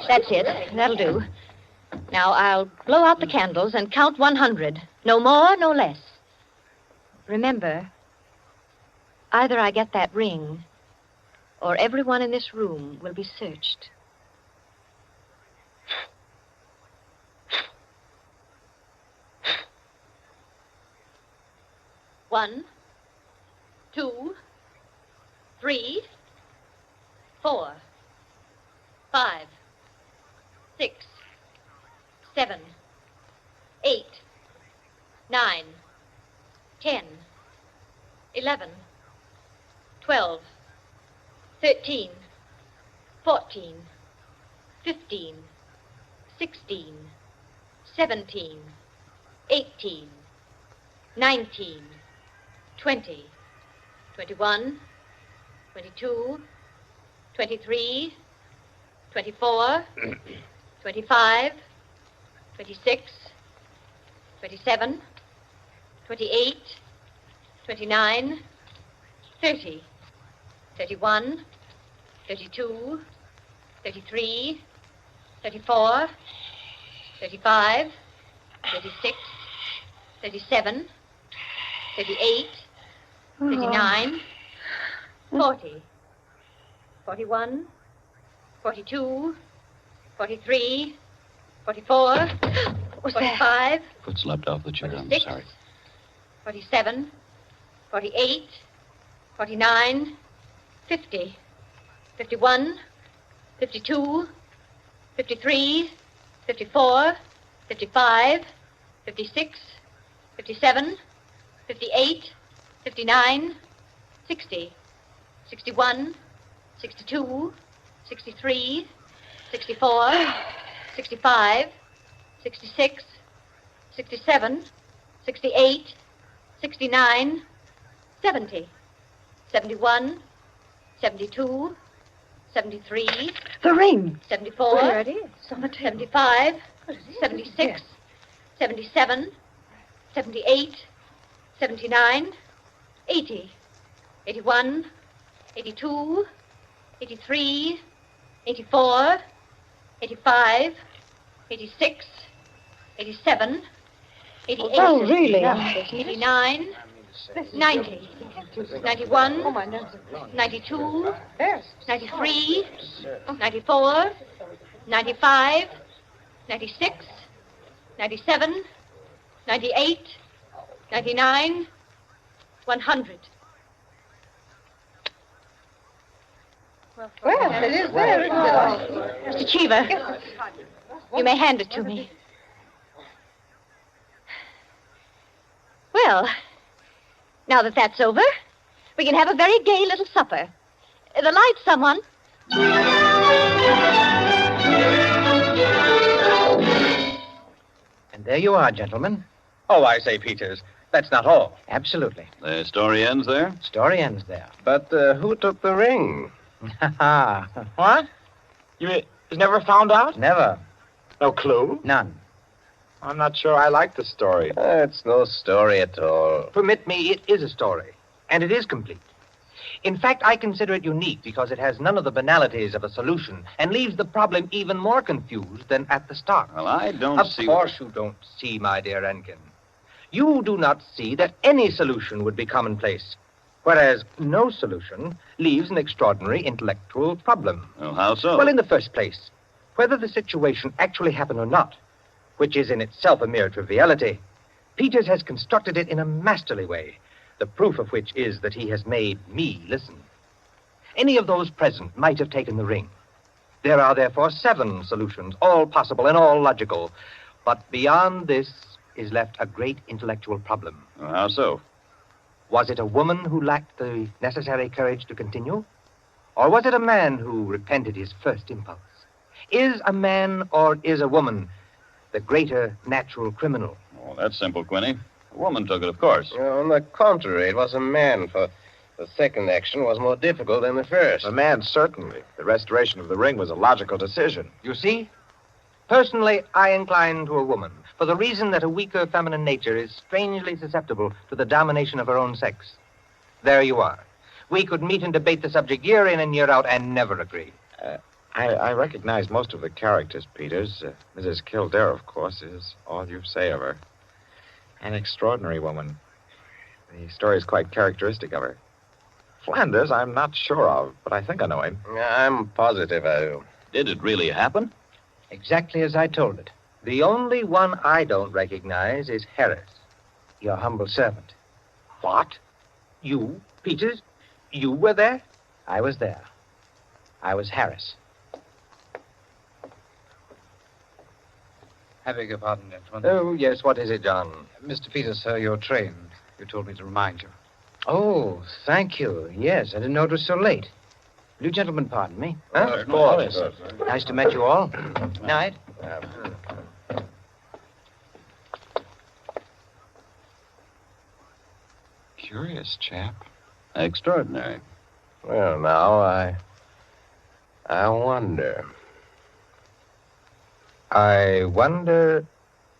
That's it. That'll do. Now, I'll blow out the candles and count 100. No more, no less. Remember, either I get that ring, or everyone in this room will be searched. One, 2, 3, 4, 5, 6, 7, 8, 9, 10, 11, 12, 13, 14, 15, 16, 17, 18, 19, 20, 21, 22, 23, 24, 25, 26, 27, 28, 29, 30, 31, 32, 33, 34, 35, 36, 37, 38, 39, 40, 41, 42, 43, 44, 45, Foot slipped off the chair. I'm 46, sorry. 47, 48, 49, 50, 51, 52, 53, 54, 55, 56, 57, 58, 59, 60, 61, 62, 63, 64, 65, 66, 67, 68, 69, 70, 71, 72, 73. The ring. 74. There it is. 75, 76, 77, 78, 79, 80, 81, 82, 83, 84, 85, 86, 87, 88, Oh, really? 89, 90, 91, 92, 93, 94, 95, 96, 97, 98, 99, 100. Well, it is there, isn't it? Mr. Cheever, you may hand it to me. Well, now that that's over, we can have a very gay little supper. The lights, someone. And there you are, gentlemen. Oh, I say, Peters, that's not all. Absolutely. The story ends there? Story ends there. But who took the ring? Ha What? You was never found out? Never. No clue? None. I'm not sure I like the story. It's no story at all. Permit me, it is a story, and it is complete. In fact, I consider it unique because it has none of the banalities of a solution and leaves the problem even more confused than at the start. Well, I don't see... Of course you don't see, my dear Enkin. You do not see that any solution would be commonplace, whereas no solution leaves an extraordinary intellectual problem. Well, how so? Well, in the first place, whether the situation actually happened or not, which is in itself a mere triviality, Peters has constructed it in a masterly way, the proof of which is that he has made me listen. Any of those present might have taken the ring. There are therefore 7 solutions, all possible and all logical. But beyond this is left a great intellectual problem. Well, how so? Was it a woman who lacked the necessary courage to continue? Or was it a man who repented his first impulse? Is a man or is a woman the greater natural criminal? Oh, that's simple, Quinny. A woman took it, of course. On the contrary, it was a man, for the second action was more difficult than the first. A man, certainly. The restoration of the ring was a logical decision. You see? Personally, I incline to a woman, for the reason that a weaker feminine nature is strangely susceptible to the domination of her own sex. There you are. We could meet and debate the subject year in and year out and never agree. I recognize most of the characters, Peters. Mrs. Kildare, of course, is all you say of her. An extraordinary woman. The story is quite characteristic of her. Flanders, I'm not sure of, but I think I know him. I'm positive I do. Did it really happen? Exactly as I told it. The only one I don't recognize is Harris, your humble servant. What? You, Peters? You were there? I was there. I was Harris. I beg your pardon, gentlemen. Oh, yes, what is it, John? Mr. Peters, sir, you're trained. You told me to remind you. Oh, thank you. Yes, I didn't know it was so late. Will you gentlemen pardon me? Huh? Of course. Nice to meet you all. Night. Curious chap. Extraordinary. Well, now, I wonder. I wonder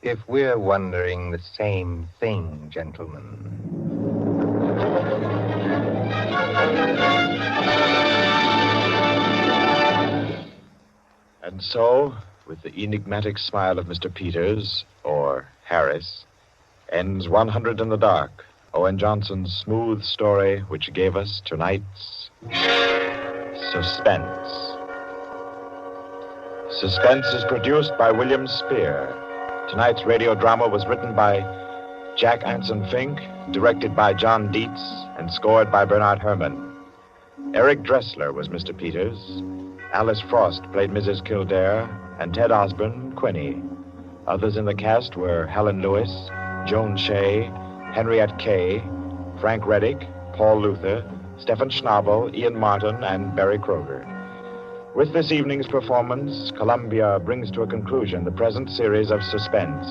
if we're wondering the same thing, gentlemen. And so, with the enigmatic smile of Mr. Peters, or Harris, ends 100 in the Dark, Owen Johnson's smooth story which gave us tonight's Suspense. Suspense is produced by William Spear. Tonight's radio drama was written by Jack Anson Fink, directed by John Dietz, and scored by Bernard Herrmann. Eric Dressler was Mr. Peters. Alice Frost played Mrs. Kildare, and Ted Osborne, Quinny. Others in the cast were Helen Lewis, Joan Shea, Henriette Kay, Frank Reddick, Paul Luther, Stephen Schnabel, Ian Martin, and Barry Kroger. With this evening's performance, Columbia brings to a conclusion the present series of Suspense.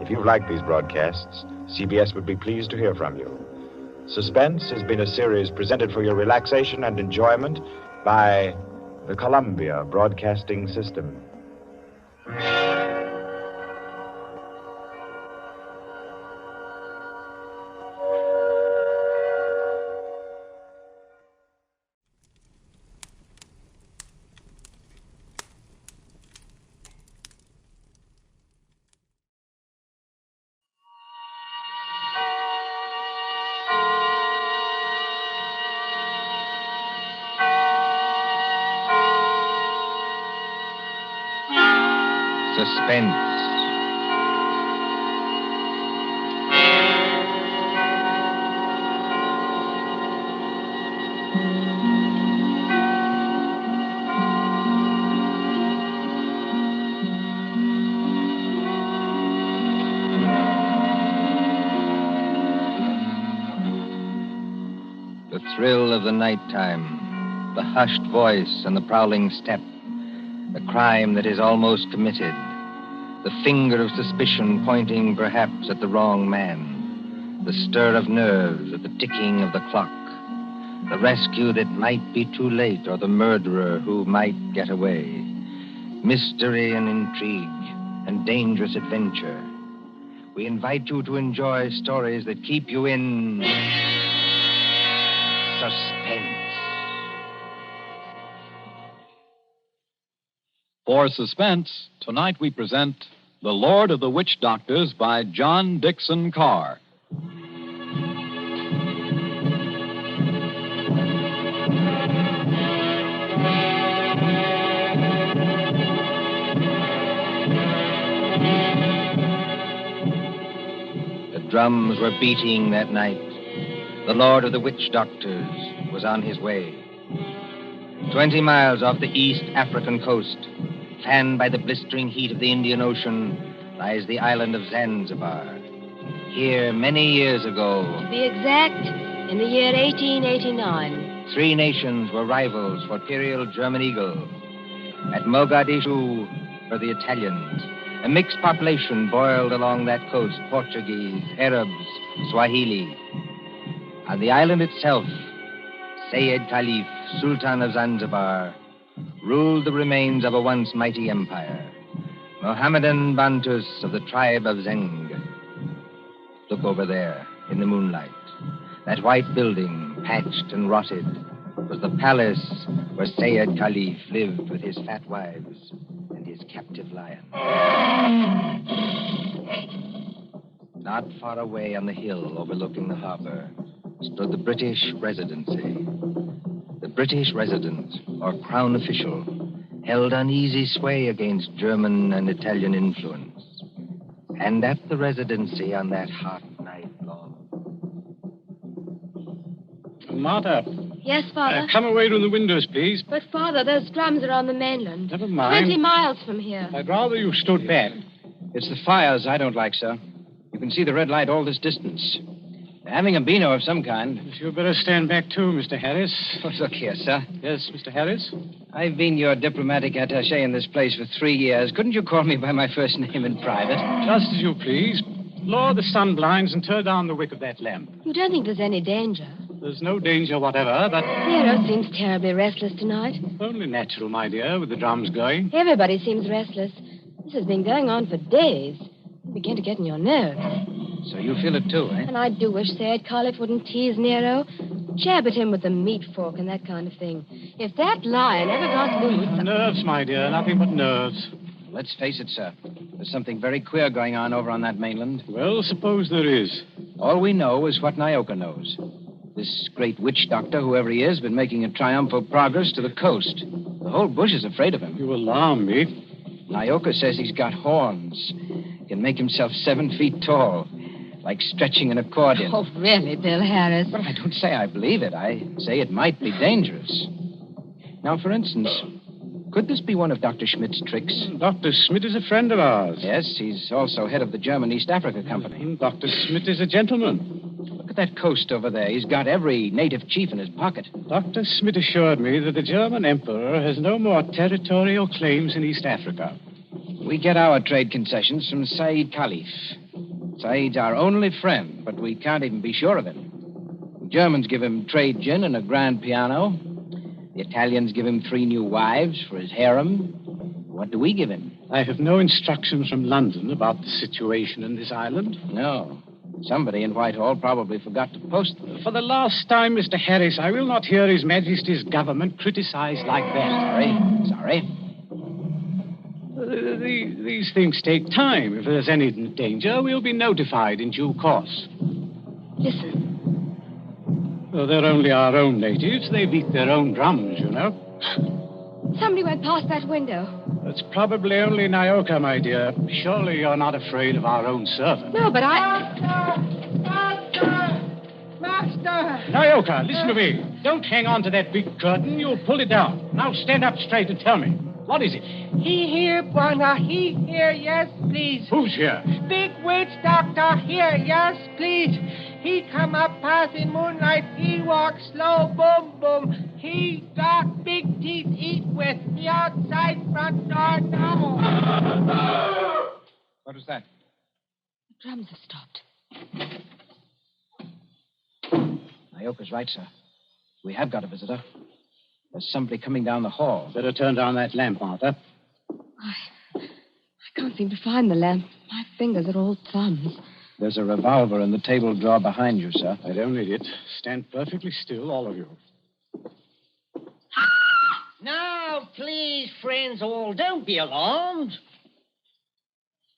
If you've liked these broadcasts, CBS would be pleased to hear from you. Suspense has been a series presented for your relaxation and enjoyment by the Columbia Broadcasting System. Suspense. The thrill of the nighttime, the hushed voice and the prowling step, the crime that is almost committed, the finger of suspicion pointing perhaps at the wrong man, the stir of nerves at the ticking of the clock, the rescue that might be too late or the murderer who might get away, mystery and intrigue, and dangerous adventure. We invite you to enjoy stories that keep you in suspense. For Suspense, tonight we present The Lord of the Witch Doctors by John Dixon Carr. The drums were beating that night. The Lord of the Witch Doctors was on his way. 20 miles off the East African coast, fanned by the blistering heat of the Indian Ocean, lies the island of Zanzibar. Here, many years ago, To be exact, in the year 1889. 3 nations were rivals for imperial German eagle. At Mogadishu were the Italians. A mixed population boiled along that coast, Portuguese, Arabs, Swahili. On the island itself, Sayed Khalif, Sultan of Zanzibar, ruled the remains of a once mighty empire. Mohammedan Bantus of the tribe of Zeng. Look over there, in the moonlight. That white building, patched and rotted, was the palace where Sayed Khalif lived with his fat wives and his captive lion. Not far away on the hill overlooking the harbor stood the British Residency. The British resident, or crown official, held uneasy sway against German and Italian influence. And at the Residency on that hot night long. Martha. Yes, Father? Come away from the windows, please. But, Father, those drums are on the mainland. Never mind. 20 miles from here. I'd rather you stood back. It's the fires I don't like, sir. You can see the red light all this distance. They're having a beano of some kind. You'd better stand back, too, Mr. Harris. Oh, look here, sir. Yes, Mr. Harris? I've been your diplomatic attaché in this place for 3 years. Couldn't you call me by my first name in private? Just as you please. Lower the sun blinds and turn down the wick of that lamp. You don't think there's any danger? There's no danger whatever, but... Nero seems terribly restless tonight. Only natural, my dear, with the drums going. Everybody seems restless. This has been going on for days. You begin to get in your nerves. So you feel it too, eh? And I do wish Sayed Khalif wouldn't tease Nero. Jab at him with the meat fork and that kind of thing. If that lion ever got loose... Nerves, my dear, nothing but nerves. Let's face it, sir. There's something very queer going on over on that mainland. Well, suppose there is. All we know is what Nyoka knows. This great witch doctor, whoever he is, has been making a triumphal progress to the coast. The whole bush is afraid of him. You alarm me. Nyoka says he's got horns. He can make himself 7 feet tall, like stretching an accordion. Oh, really, Bill Harris? Well, I don't say I believe it. I say it might be dangerous. Now, for instance, could this be one of Dr. Schmidt's tricks? Dr. Schmidt is a friend of ours. Yes, he's also head of the German East Africa Company. Dr. Schmidt is a gentleman. Look at that coast over there. He's got every native chief in his pocket. Dr. Schmidt assured me that the German emperor has no more territorial claims in East Africa. We get our trade concessions from Said Khalif. Said's our only friend, but we can't even be sure of him. The Germans give him trade gin and a grand piano. The Italians give him 3 new wives for his harem. What do we give him? I have no instructions from London about the situation in this island. No. Somebody in Whitehall probably forgot to post them. For the last time, Mr. Harris, I will not hear His Majesty's government criticized like that. Sorry. These things take time. If there's any danger, we'll be notified in due course. Listen. Well, they're only our own natives. They beat their own drums, you know. Somebody went past that window. That's probably only Nyoka, my dear. Surely you're not afraid of our own servant. No, but Master! Nyoka, listen to me. Don't hang on to that big curtain. You'll pull it down. Now stand up straight and tell me. What is it? He here, Bwana. He here, yes, please. Who's here? Big witch doctor here, yes, please. He come up past in moonlight. He walk slow, boom, boom. He got big teeth eat with. The outside front door now. What was that? The drums have stopped. Nyoka's right, sir. We have got a visitor. There's somebody coming down the hall. Better turn down that lamp, Martha. I can't seem to find the lamp. My fingers are all thumbs. There's a revolver in the table drawer behind you, sir. I don't need it. Stand perfectly still, all of you. Now, please, friends all, don't be alarmed.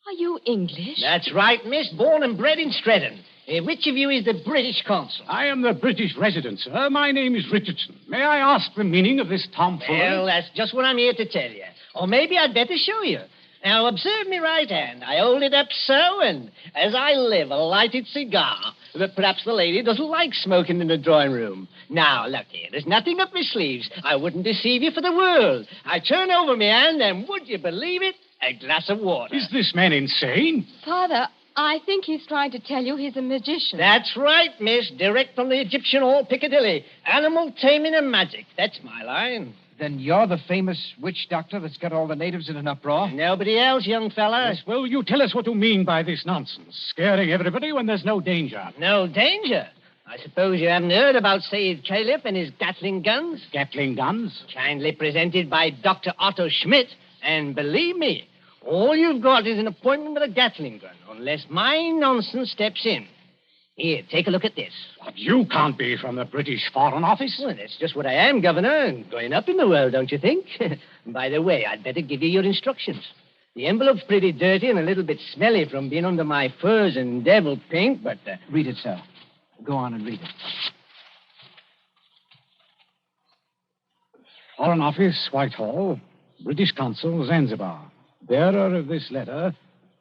Are you English? That's right, miss. Born and bred in Streatham. Which of you is the British consul? I am the British resident, sir. My name is Richardson. May I ask the meaning of this tomfoolery? Well, that's just what I'm here to tell you. Or maybe I'd better show you. Now, observe me right hand. I hold it up so, and as I live, a lighted cigar. But perhaps the lady doesn't like smoking in the drawing room. Now, look here. There's nothing up my sleeves. I wouldn't deceive you for the world. I turn over my hand, and would you believe it? A glass of water. Is this man insane? Father, I think he's trying to tell you he's a magician. That's right, miss. Direct from the Egyptian Hall, Piccadilly. Animal taming and magic. That's my line. Then you're the famous witch doctor that's got all the natives in an uproar? Nobody else, young fella. Yes, well, you tell us what you mean by this nonsense. Scaring everybody when there's no danger. No danger? I suppose you haven't heard about Sayyid Caliph and his Gatling guns? Gatling guns? Kindly presented by Dr. Otto Schmidt. And believe me, all you've got is an appointment with a Gatling gun, unless my nonsense steps in. Here, take a look at this. But you can't be from the British Foreign Office. Well, that's just what I am, Governor, and going up in the world, don't you think? By the way, I'd better give you your instructions. The envelope's pretty dirty and a little bit smelly from being under my furs and devil pink, but... Read it, sir. Go on and read it. Foreign Office, Whitehall. British Consul, Zanzibar. Bearer of this letter,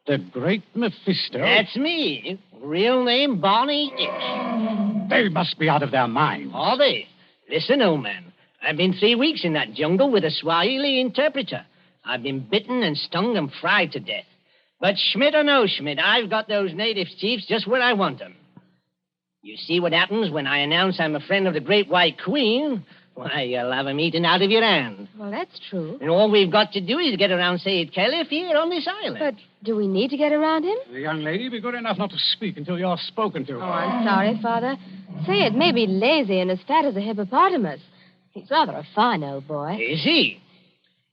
the Great Mephisto. That's me. Real name, Barney Hicks. They must be out of their minds. Are they? Listen, old man. I've been 3 weeks in that jungle with a Swahili interpreter. I've been bitten and stung and fried to death. But Schmidt or no Schmidt, I've got those native chiefs just where I want them. You see what happens when I announce I'm a friend of the Great White Queen? Why, you'll have 'em eaten out of your hand. Well, that's true. And all we've got to do is get around Sayyid Caliph here on this island. But do we need to get around him? The young lady, be good enough not to speak until you're spoken to. Oh, I'm sorry, Father. Sayid may be lazy and as fat as a hippopotamus. He's rather a fine old boy. Is he?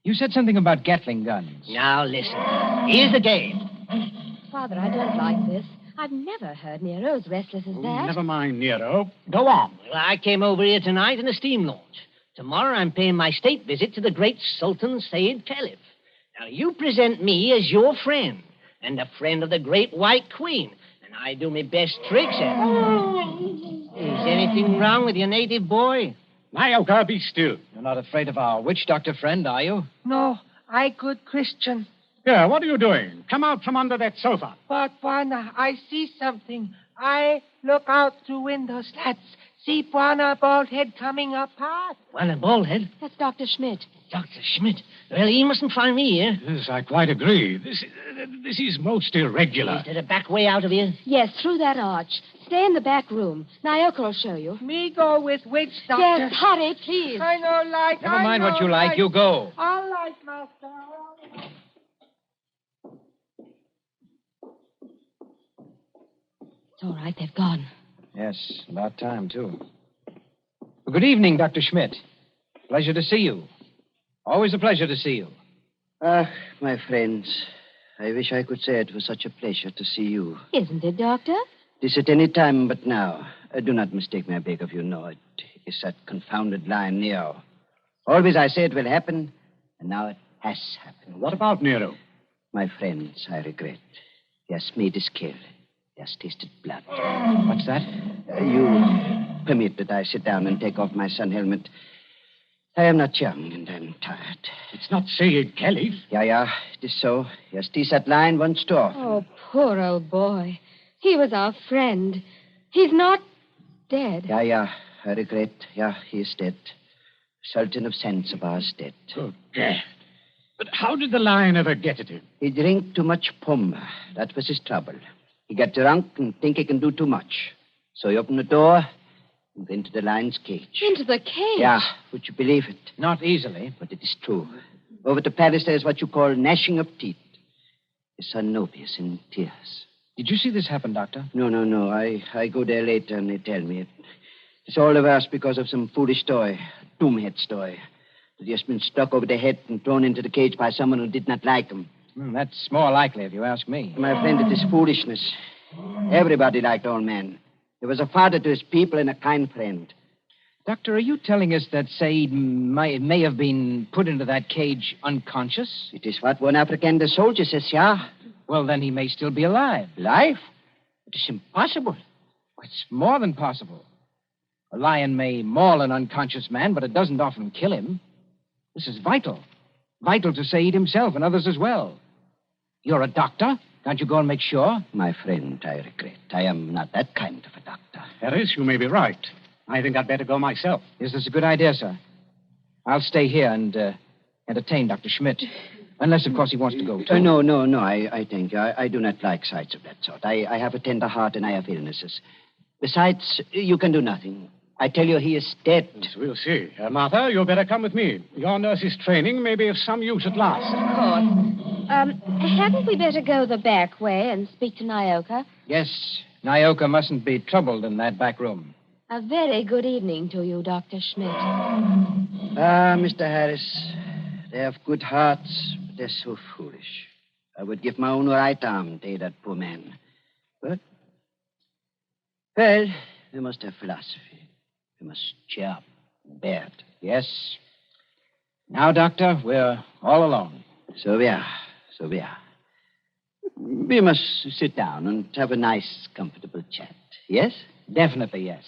You said something about Gatling guns. Now, listen. Here's the game. Father, I don't like this. I've never heard Nero as restless as that. Never mind, Nero. Go on. Well, I came over here tonight in a steam launch. Tomorrow I'm paying my state visit to the great Sultan Sayyid Caliph. Now, you present me as your friend and a friend of the Great White Queen, and I do my best tricks at it. Is anything wrong with your native boy? Nyoka, be still. You're not afraid of our witch doctor friend, are you? No, I good Christian. Here, what are you doing? Come out from under that sofa. But, Bwana, I see something. I look out through window slats. See Bwana bald head coming up past. Well, a bald head? That's Dr. Schmidt. Dr. Schmidt? Well, he mustn't find me here. Yes, I quite agree. This is most irregular. Is there a back way out of here? Yes, through that arch. Stay in the back room. Naoko will show you. Me go with witch doctor. Yes, hurry, please. I know like. Never mind what you like. You go. All right, master. It's all right. They've gone. Yes, about time, too. Well, good evening, Dr. Schmidt. Pleasure to see you. Always a pleasure to see you. Ah, my friends, I wish I could say it was such a pleasure to see you. Isn't it, Doctor? This at any time but now. Do not mistake me, I beg of you. No, it is that confounded lion, Nero. Always I say it will happen, and now it has happened. What about Nero? My friends, I regret. He has made his kill. He has tasted blood. What's that? You permit that I sit down and take off my sun helmet. I am not young, and I'm tired. It's not Sayyid Caliph. Yeah, it is so. He has teased that lion once too often. Oh, poor old boy. He was our friend. He's not dead. Yeah, I regret. Yeah, he is dead. Sultan of Zanzibar is dead. Oh, Gad. But how did the lion ever get at him? He drank too much puma. That was his trouble. He got drunk and think he can do too much. So he opened the door and went into the lion's cage. Into the cage? Yeah, would you believe it? Not easily. But it is true. Over to Paris, there's what you call gnashing of teeth. His son Nobius in tears. Did you see this happen, Doctor? No. I go there later and they tell me. It's all the worse because of some foolish story, doomhead story. That he has been struck over the head and thrown into the cage by someone who did not like him. That's more likely, if you ask me. My friend, it is foolishness. Everybody liked old man. He was a father to his people and a kind friend. Doctor, are you telling us that Said may have been put into that cage unconscious? It is what one African soldier says, yeah. Well, then he may still be alive. Alive? It is impossible. It's more than possible. A lion may maul an unconscious man, but it doesn't often kill him. This is vital. Vital to Said himself and others as well. You're a doctor. Can't you go and make sure? My friend, I regret. I am not that kind of a doctor. Harris, you may be right. I think I'd better go myself. Is this a good idea, sir? I'll stay here and entertain Dr. Schmidt. Unless, of course, he wants to go, too. No. I thank you. I do not like sights of that sort. I have a tender heart and I have illnesses. Besides, you can do nothing. I tell you, he is dead. Yes, we'll see. Martha, you'd better come with me. Your nurse's training may be of some use at last. Of course. Hadn't we better go the back way and speak to Nyoka? Yes. Nyoka mustn't be troubled in that back room. A very good evening to you, Dr. Schmidt. Mr. Harris, they have good hearts, but they're so foolish. I would give my own right arm to aid that poor man. But, well, we must have philosophy. We must cheer up and bear it. Yes. Now, Doctor, we're all alone. So we are. We must sit down and have a nice, comfortable chat. Yes? Definitely, yes.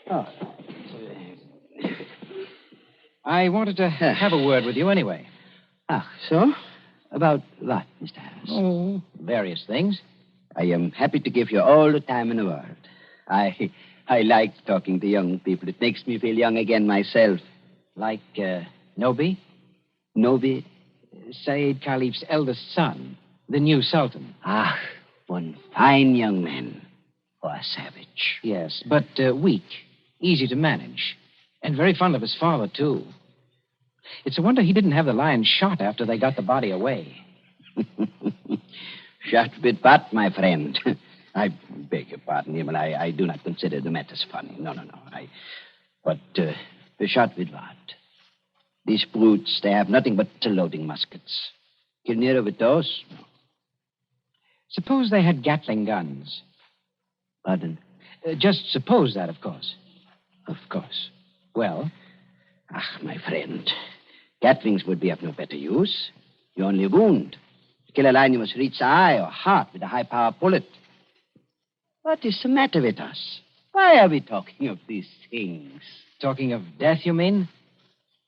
Oh. I wanted to have a word with you anyway. So? About what, Mr. Harris? Oh, various things. I am happy to give you all the time in the world. I like talking to young people. It makes me feel young again myself. Like, Nobi? Nobi? Said Khalif's eldest son, the new Sultan. One fine young man. For a savage. Yes, but weak, easy to manage. And very fond of his father, too. It's a wonder he didn't have the lion shot after they got the body away. Shot with what, my friend? I beg your pardon, Himmel. I do not consider the matters funny. No. But shot with what? These brutes, they have nothing but loading muskets. Kill Nero with those? No. Suppose they had Gatling guns. Pardon? Just suppose that, of course. Of course. Well? My friend. Gatlings would be of no better use. You only wound. To kill a lion, you must reach the eye or heart with a high-power bullet. What is the matter with us? Why are we talking of these things? Talking of death, you mean?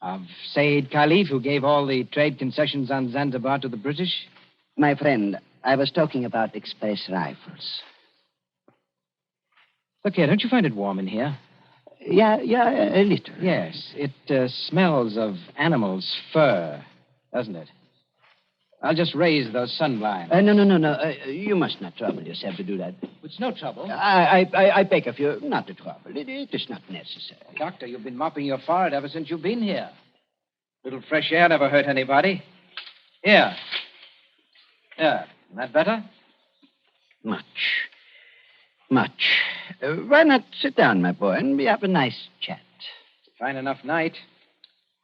Of Said Khalif, who gave all the trade concessions on Zanzibar to the British? My friend, I was talking about express rifles. Look here, don't you find it warm in here? Yeah, a little. Yes, it smells of animal's fur, doesn't it? I'll just raise those sun blinds. No. You must not trouble yourself to do that. It's no trouble. I beg of you not to trouble. It is not necessary. Doctor, you've been mopping your forehead ever since you've been here. A little fresh air never hurt anybody. Here. Isn't that better? Much. Why not sit down, my boy, and we have a nice chat? Fine enough night.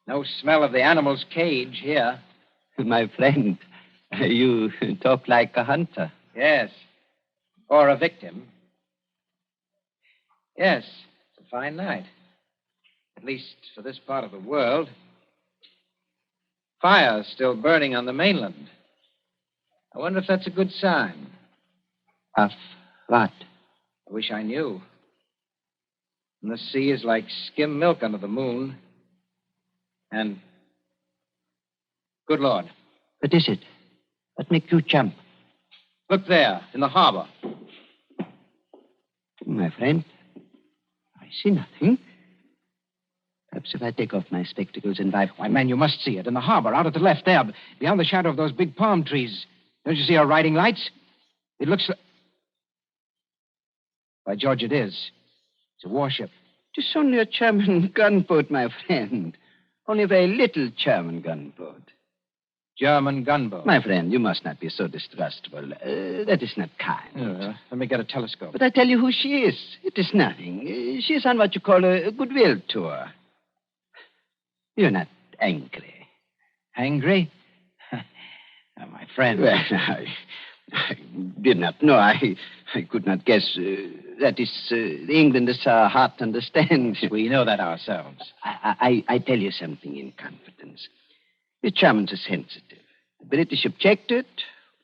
No smell of the animal's cage here. My friend, you talk like a hunter. Yes. Or a victim. Yes, it's a fine night. At least for this part of the world. Fire's still burning on the mainland. I wonder if that's a good sign. Of what? I wish I knew. And the sea is like skim milk under the moon. And, good Lord. What is it? What makes you jump? Look there, in the harbor. My friend, I see nothing. Perhaps if I take off my spectacles and Why, man, you must see it. In the harbor, out at the left there, beyond the shadow of those big palm trees. Don't you see our riding lights? It looks like... By George, it is. It's a warship. It is only a German gunboat, my friend. Only a very little German gunboat. German gunboat? My friend, you must not be so distrustful. That is not kind. Let me get a telescope. But I tell you who she is. It is nothing. She is on what you call a goodwill tour. You're not angry. Angry? My friend. Well, I did not know. I could not guess. That is, England is hard to understand. We know that ourselves. I tell you something in confidence. The Germans are sensitive. The British objected.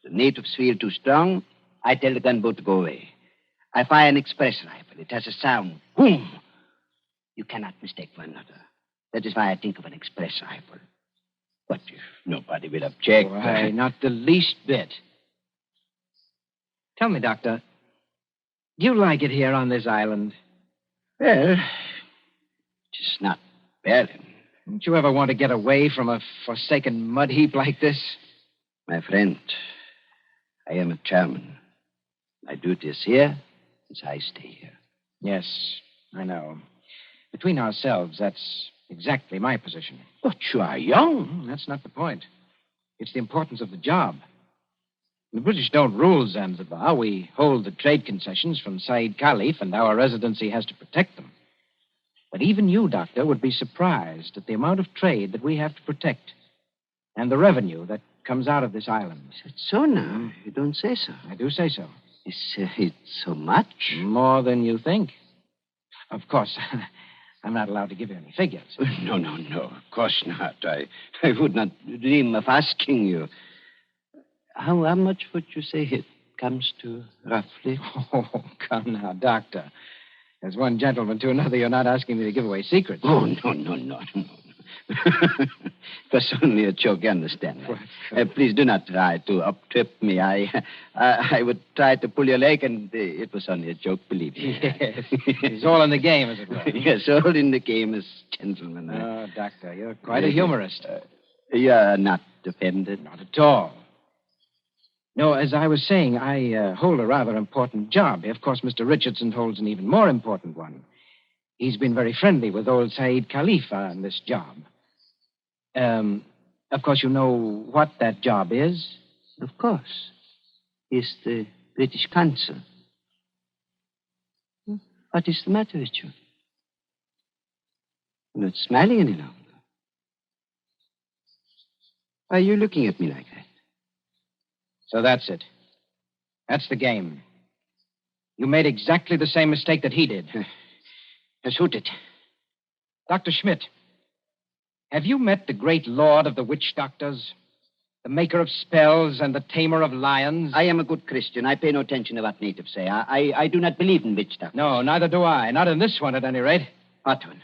The natives feel too strong. I tell the gunboat to go away. I fire an express rifle. It has a sound. Boom! You cannot mistake one another. That is why I think of an express rifle. But if nobody will object... Why, not the least bit. Tell me, Doctor, do you like it here on this island? Well, just not barren. Don't you ever want to get away from a forsaken mud heap like this? My friend, I am a German. My duty is here, as I stay here. Yes, I know. Between ourselves, that's exactly my position. But you are young. That's not the point. It's the importance of the job. The British don't rule Zanzibar. We hold the trade concessions from Said Khalif, and our residency has to protect them. But even you, Doctor, would be surprised at the amount of trade that we have to protect and the revenue that comes out of this island. Is it so now? You don't say so. I do say so. Is it so much? More than you think. Of course, I'm not allowed to give you any figures. No. Of course not. I would not dream of asking you. How much would you say it comes to, roughly? Oh, come now, Doctor. As one gentleman to another, you're not asking me to give away secrets. Oh, no. It was only a joke, you understand. Please do not try to up-trip me. I would try to pull your leg, and it was only a joke, believe me. Yes. It's all in the game, as it were. Yes, all in the game as gentlemen. Oh, Doctor, you're quite a humorist. You're not offended? Not at all. No, as I was saying, I hold a rather important job. Of course, Mr. Richardson holds an even more important one. He's been very friendly with old Said Khalifa on this job. Of course, you know what that job is? Of course. He's the British consul. What is the matter with you? You're not smiling any longer. Why are you looking at me like that? So that's it. That's the game. You made exactly the same mistake that he did. Who did? Dr. Schmidt, have you met the great lord of the witch doctors? The maker of spells and the tamer of lions? I am a good Christian. I pay no attention to what natives say. I do not believe in witch doctors. No, neither do I. Not in this one, at any rate. What one?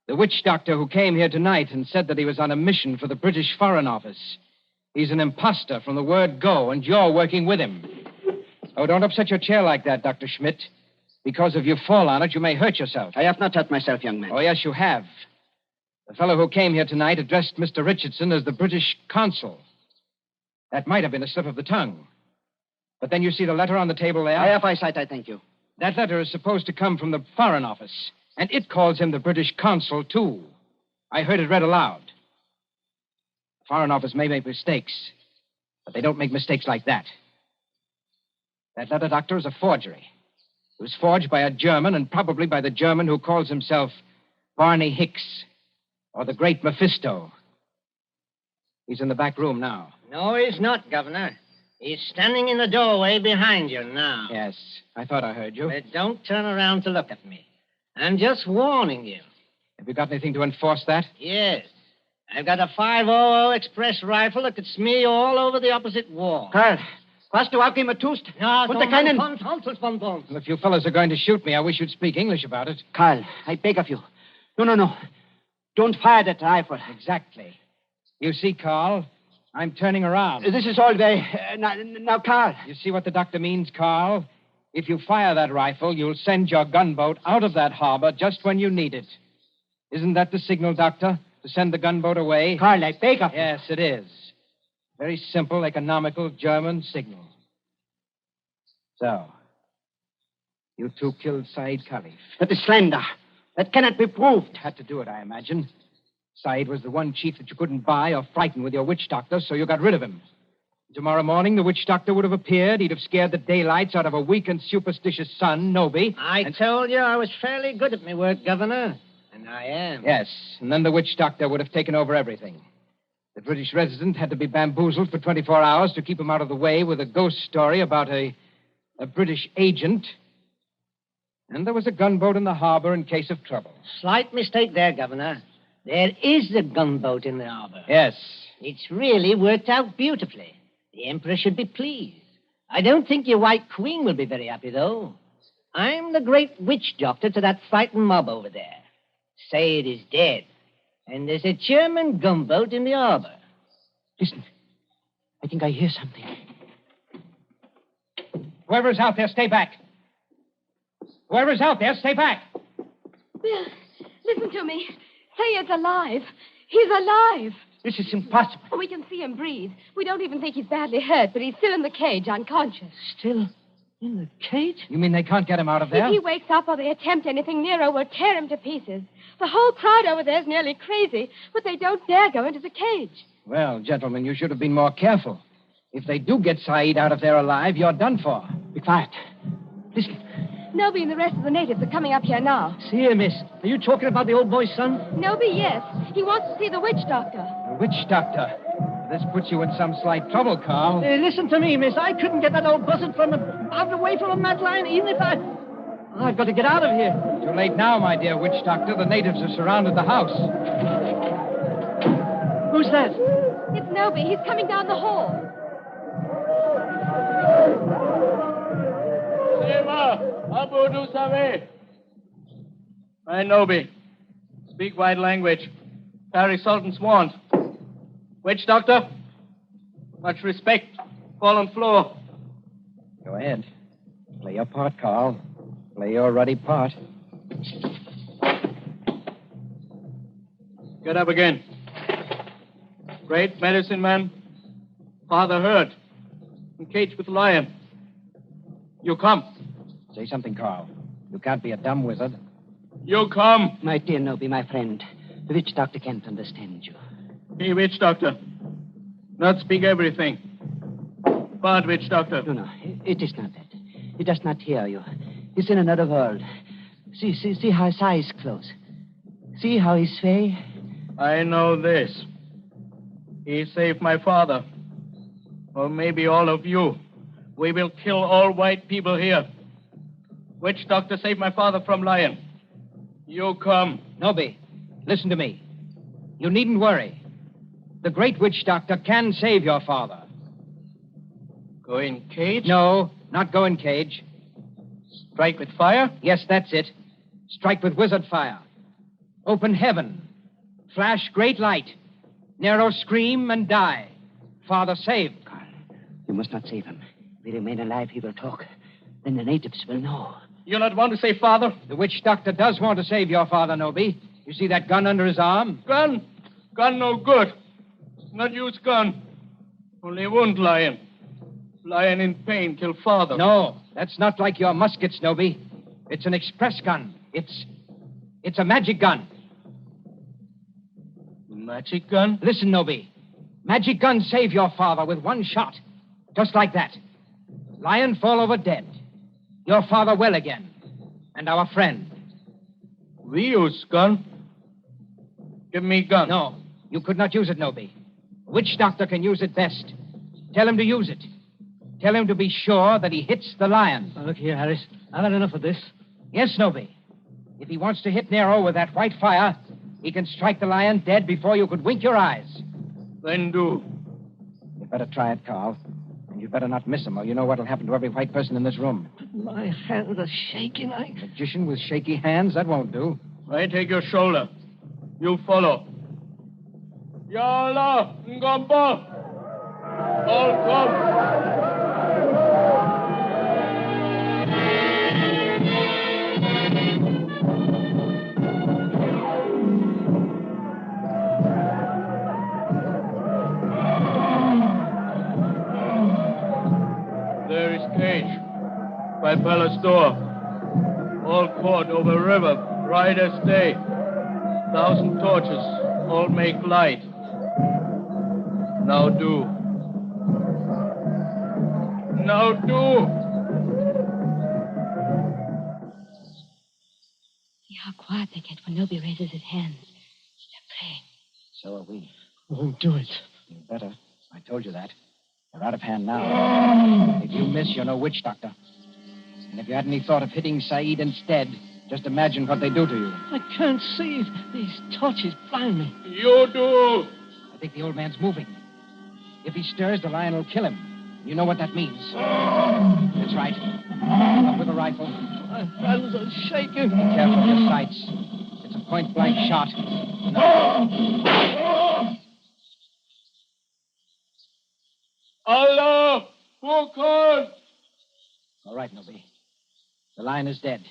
The witch doctor who came here tonight and said that he was on a mission for the British Foreign Office. He's an imposter from the word go, and you're working with him. Oh, don't upset your chair like that, Dr. Schmidt. Because if you fall on it, you may hurt yourself. I have not hurt myself, young man. Oh, yes, you have. The fellow who came here tonight addressed Mr. Richardson as the British consul. That might have been a slip of the tongue. But then you see the letter on the table there? I have eyesight, I thank you. That letter is supposed to come from the Foreign Office, and it calls him the British consul, too. I heard it read aloud. The Foreign Office may make mistakes, but they don't make mistakes like that. That letter, Doctor, is a forgery. It was forged by a German, and probably by the German who calls himself Barney Hicks, or the Great Mephisto. He's in the back room now. No, he's not, Governor. He's standing in the doorway behind you now. Yes, I thought I heard you. But don't turn around to look at me. I'm just warning you. Have you got anything to enforce that? Yes. I've got a 500 express rifle that could smear you all over the opposite wall. Karl, was du abgeben tust? No, Und der keinen... Well, if you fellows are going to shoot me, I wish you'd speak English about it. Karl, I beg of you. No. Don't fire that rifle. Exactly. You see, Carl, I'm turning around. This is all very... now, Karl. You see what the doctor means, Carl? If you fire that rifle, you'll send your gunboat out of that harbor just when you need it. Isn't that the signal, Doctor? To send the gunboat away? Karl, I beg of you. Yes, it is. Very simple, economical German signal. So, you two killed Said Khalif. That is slander. That cannot be proved. Had to do it, I imagine. Said was the one chief that you couldn't buy or frighten with your witch doctor, so you got rid of him. Tomorrow morning, the witch doctor would have appeared. He'd have scared the daylights out of a weak and superstitious son, Noby. I told you I was fairly good at my work, Governor. And I am. Yes, and then the witch doctor would have taken over everything. The British resident had to be bamboozled for 24 hours to keep him out of the way with a ghost story about a British agent. And there was a gunboat in the harbor in case of trouble. Slight mistake there, Governor. There is a gunboat in the harbor. Yes. It's really worked out beautifully. The Emperor should be pleased. I don't think your White Queen will be very happy, though. I'm the great witch doctor to that frightened mob over there. Say it is dead. And there's a German gunboat in the harbor. Listen. I think I hear something. Whoever's out there, stay back. Whoever's out there, stay back. Bill, listen to me. Sayed's alive. He's alive. This is impossible. Oh, we can see him breathe. We don't even think he's badly hurt, but he's still in the cage, unconscious. Still in the cage? You mean they can't get him out of there? If he wakes up or they attempt anything, Nero will tear him to pieces. The whole crowd over there is nearly crazy, but they don't dare go into the cage. Well, gentlemen, you should have been more careful. If they do get Saeed out of there alive, you're done for. Be quiet. Listen. Nobi and the rest of the natives are coming up here now. See here, miss. Are you talking about the old boy's son? Nobi, yes. He wants to see the witch doctor. The witch doctor? This puts you in some slight trouble, Carl. Listen to me, miss. I couldn't get that old buzzard out away from a mad lion, even if I've got to get out of here. Too late now, my dear witch doctor. The natives have surrounded the house. Who's that? It's Nobi. He's coming down the hall. Abu du Save. I Nobi. Speak white language. Carry Sultan's wand. Witch doctor? Much respect. Fall on floor. Go ahead. Play your part, Carl. Play your ruddy part. Get up again. Great medicine man. Father hurt. Encaged with lion. You come. Say something, Carl. You can't be a dumb wizard. You come. My dear Nobi, my friend, the witch doctor can't understand you. Hey, witch doctor. Not speak everything. Bad witch doctor. No, it is not that. He does not hear you. He's in another world. See how his eyes close. See how he's sway. I know this. He saved my father. Or maybe all of you. We will kill all white people here. Witch doctor saved my father from lion. You come. Nobi, listen to me. You needn't worry. The great witch doctor can save your father. Go in cage? No, not go in cage. Strike with fire? Yes, that's it. Strike with wizard fire. Open heaven. Flash great light. Nero scream and die. Father saved. Carl, you must not save him. If he remain alive, he will talk. Then the natives will know. You not want to save father? The witch doctor does want to save your father, Nobi. You see that gun under his arm? Gun? Gun no good. Not use gun. Only wound lion. Lion in pain kill father. No, that's not like your muskets, Nobi. It's an express gun. It's a magic gun. Magic gun? Listen, Nobi. Magic gun save your father with one shot. Just like that. Lion fall over dead. Your father well again. And our friend. We use gun. Give me gun. No, you could not use it, Nobi. Witch doctor can use it best. Tell him to use it. Tell him to be sure that he hits the lion. Look here, Harris. I've had enough of this. Yes, Nobi. If he wants to hit Nero with that white fire, he can strike the lion dead before you could wink your eyes. Then do. You'd better try it, Carl. And you'd better not miss him, or you know what'll happen to every white person in this room. My hands are shaking. Magician with shaky hands? That won't do. I take your shoulder. You follow. Yalla, Ngombo. All come. There is cage by palace door. All court over river, bright as day. 1,000 torches, all make light. Now do. Now do. See how quiet they get when Nobi raises his hands. They're praying. So are we. Won't do it. You better. I told you that. They're out of hand now. If you miss, you're no witch doctor. And if you had any thought of hitting Saeed instead, just imagine what they do to you. I can't see. These torches blind me. You do. I think the old man's moving. If he stirs, the lion will kill him. You know what that means. That's right. Up with a rifle. My hands are shaking. Be careful of your sights. It's a point-blank shot. Allah! Who called? All right, Nobi. The lion is dead.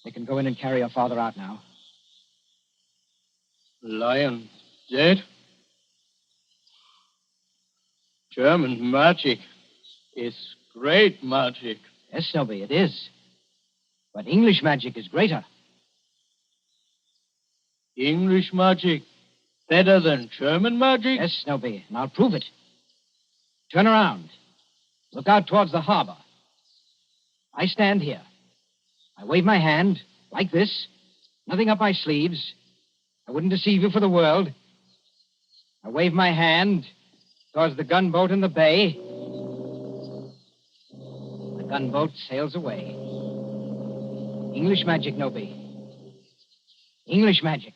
They can go in and carry your father out now. Lion dead? German magic is great magic. Yes, Nobi, it is. But English magic is greater. English magic better than German magic? Yes, Nobi, and I'll prove it. Turn around. Look out towards the harbor. I stand here. I wave my hand, like this. Nothing up my sleeves. I wouldn't deceive you for the world. I wave my hand towards the gunboat in the bay. The gunboat sails away. English magic, Nobi. English magic.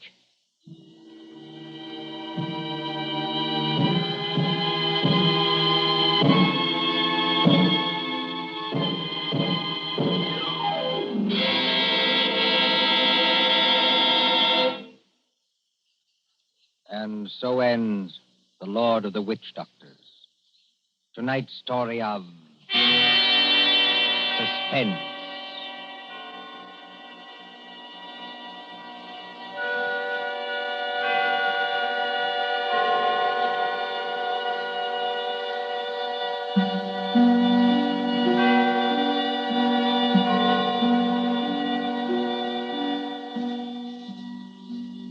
And so ends The Lord of the Witch Doctors. Tonight's story of Suspense.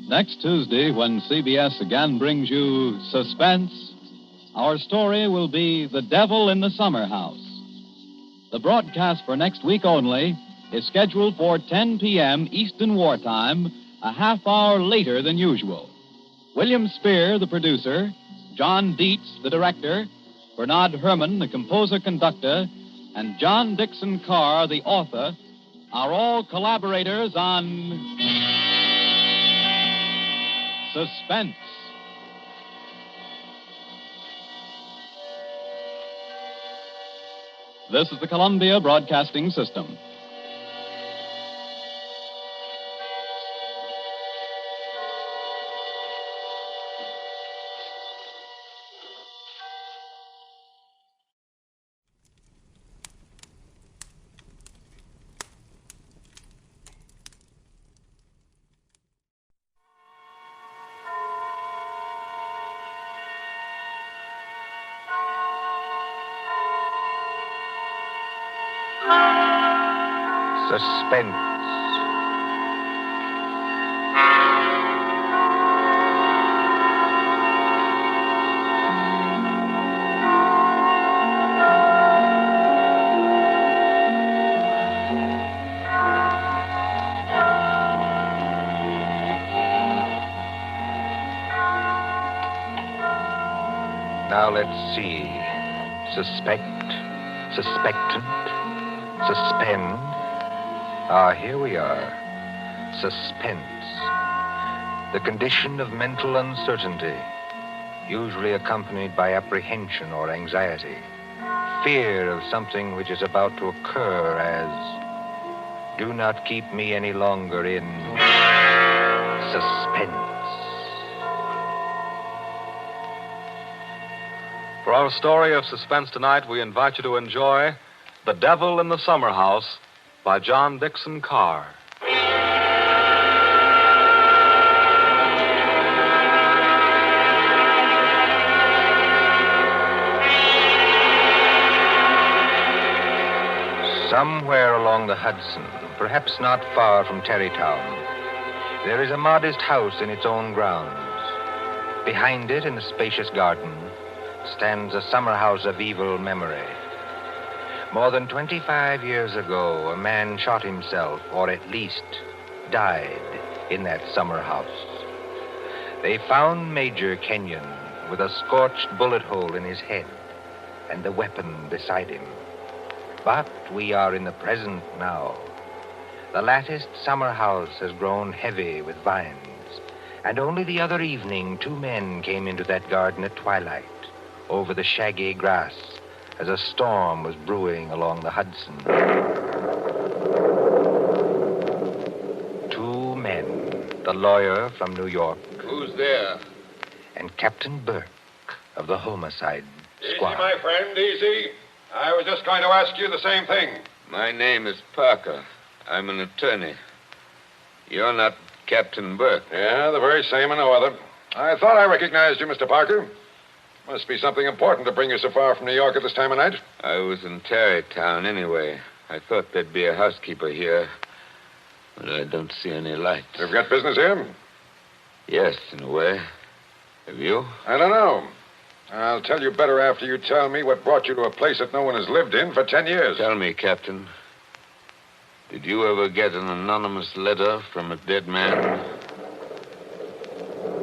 Next Tuesday, when CBS again brings you Suspense, our story will be The Devil in the Summer House. The broadcast for next week only is scheduled for 10 p.m. Eastern Wartime, a half hour later than usual. William Spear, the producer, John Dietz, the director, Bernard Herrmann, the composer-conductor, and John Dixon Carr, the author, are all collaborators on Suspense. This is the Columbia Broadcasting System. Suspense. Now let's see. Suspect, suspectant, suspend. Ah, here we are. Suspense. The condition of mental uncertainty, usually accompanied by apprehension or anxiety. Fear of something which is about to occur, as do not keep me any longer in suspense. For our story of suspense tonight, we invite you to enjoy The Devil in the Summer House by John Dixon Carr. Somewhere along the Hudson, perhaps not far from Tarrytown, there is a modest house in its own grounds. Behind it, in a spacious garden, stands a summer house of evil memory. More than 25 years ago, a man shot himself, or at least died, in that summer house. They found Major Kenyon with a scorched bullet hole in his head and the weapon beside him. But we are in the present now. The latticed summer house has grown heavy with vines, and only the other evening 2 men came into that garden at twilight over the shaggy grass as a storm was brewing along the Hudson. 2 men, the lawyer from New York. Who's there? And Captain Burke of the homicide squad. Easy, my friend, easy. I was just going to ask you the same thing. My name is Parker. I'm an attorney. You're not Captain Burke. Yeah, the very same and no other. I thought I recognized you, Mr. Parker. Must be something important to bring you so far from New York at this time of night. I was in Tarrytown anyway. I thought there'd be a housekeeper here, but I don't see any lights. You've got business here? Yes, in a way. Have you? I don't know. I'll tell you better after you tell me what brought you to a place that no one has lived in for 10 years. Tell me, Captain. Did you ever get an anonymous letter from a dead man?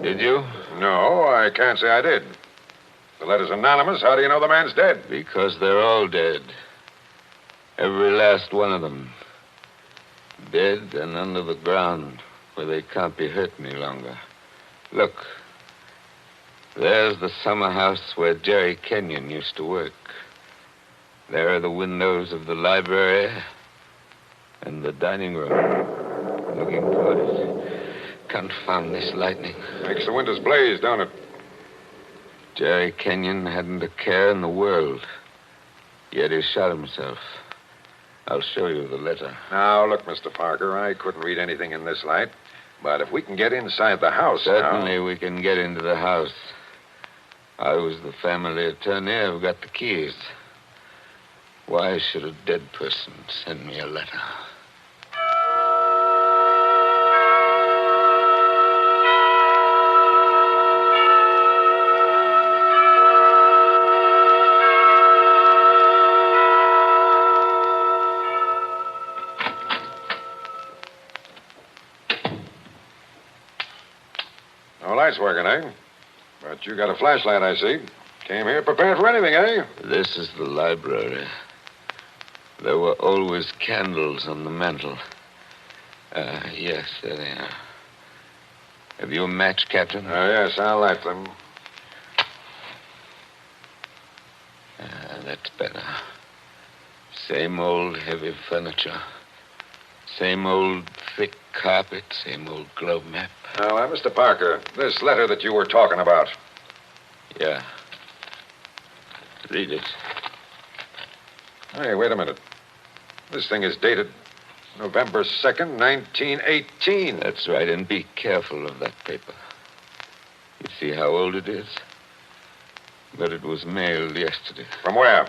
Did you? No, I can't say I did. The letter's anonymous. How do you know the man's dead? Because they're all dead. Every last one of them. Dead and under the ground, where they can't be hurt any longer. Look. There's the summer house where Jerry Kenyon used to work. There are the windows of the library and the dining room. Looking toward it. Confound this lightning. Makes the windows blaze, don't it? Jerry Kenyon hadn't a care in the world. Yet he shot himself. I'll show you the letter. Now, look, Mr. Parker, I couldn't read anything in this light. But if we can get inside the house Certainly we can get into the house. I was the family attorney. I've got the keys. Why should a dead person send me a letter? No lights working, eh? But you got a flashlight, I see. Came here prepared for anything, eh? This is the library. There were always candles on the mantel. Yes, there they are. Have you a match, Captain? Yes, I'll light them. That's better. Same old heavy furniture. Same old thick carpet. Same old globe map. Now, Mr. Parker, this letter that you were talking about. Yeah. Read it. Hey, wait a minute. This thing is dated November 2nd, 1918. That's right, and be careful of that paper. You see how old it is? But it was mailed yesterday. From where?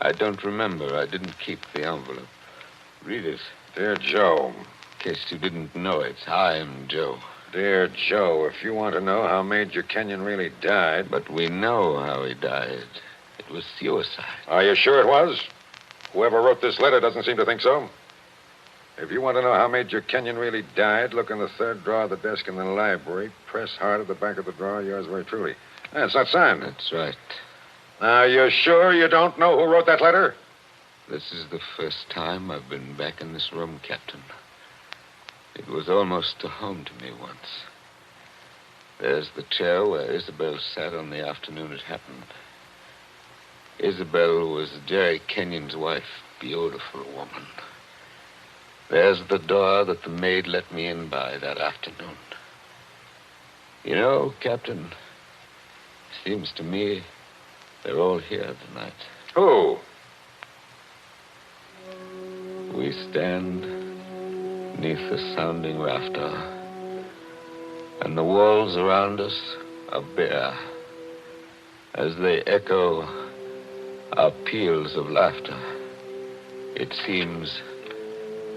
I don't remember. I didn't keep the envelope. Read it. Dear Joe. In case you didn't know it, I'm Joe. Dear Joe, if you want to know how Major Kenyon really died... But we know how he died. It was suicide. Are you sure it was? Whoever wrote this letter doesn't seem to think so. If you want to know how Major Kenyon really died, look in the third drawer of the desk in the library. Press hard at the back of the drawer. Yours very truly. It's not signed. That's right. Now, you're sure you don't know who wrote that letter? This is the first time I've been back in this room, Captain. It was almost a home to me once. There's the chair where Isabel sat on the afternoon it happened. Isabel was Jerry Kenyon's wife. Beautiful woman. There's the door that the maid let me in by that afternoon. You know, Captain, seems to me they're all here tonight. Who? We stand beneath the sounding rafter, and the walls around us are bare as they echo our peals of laughter. It seems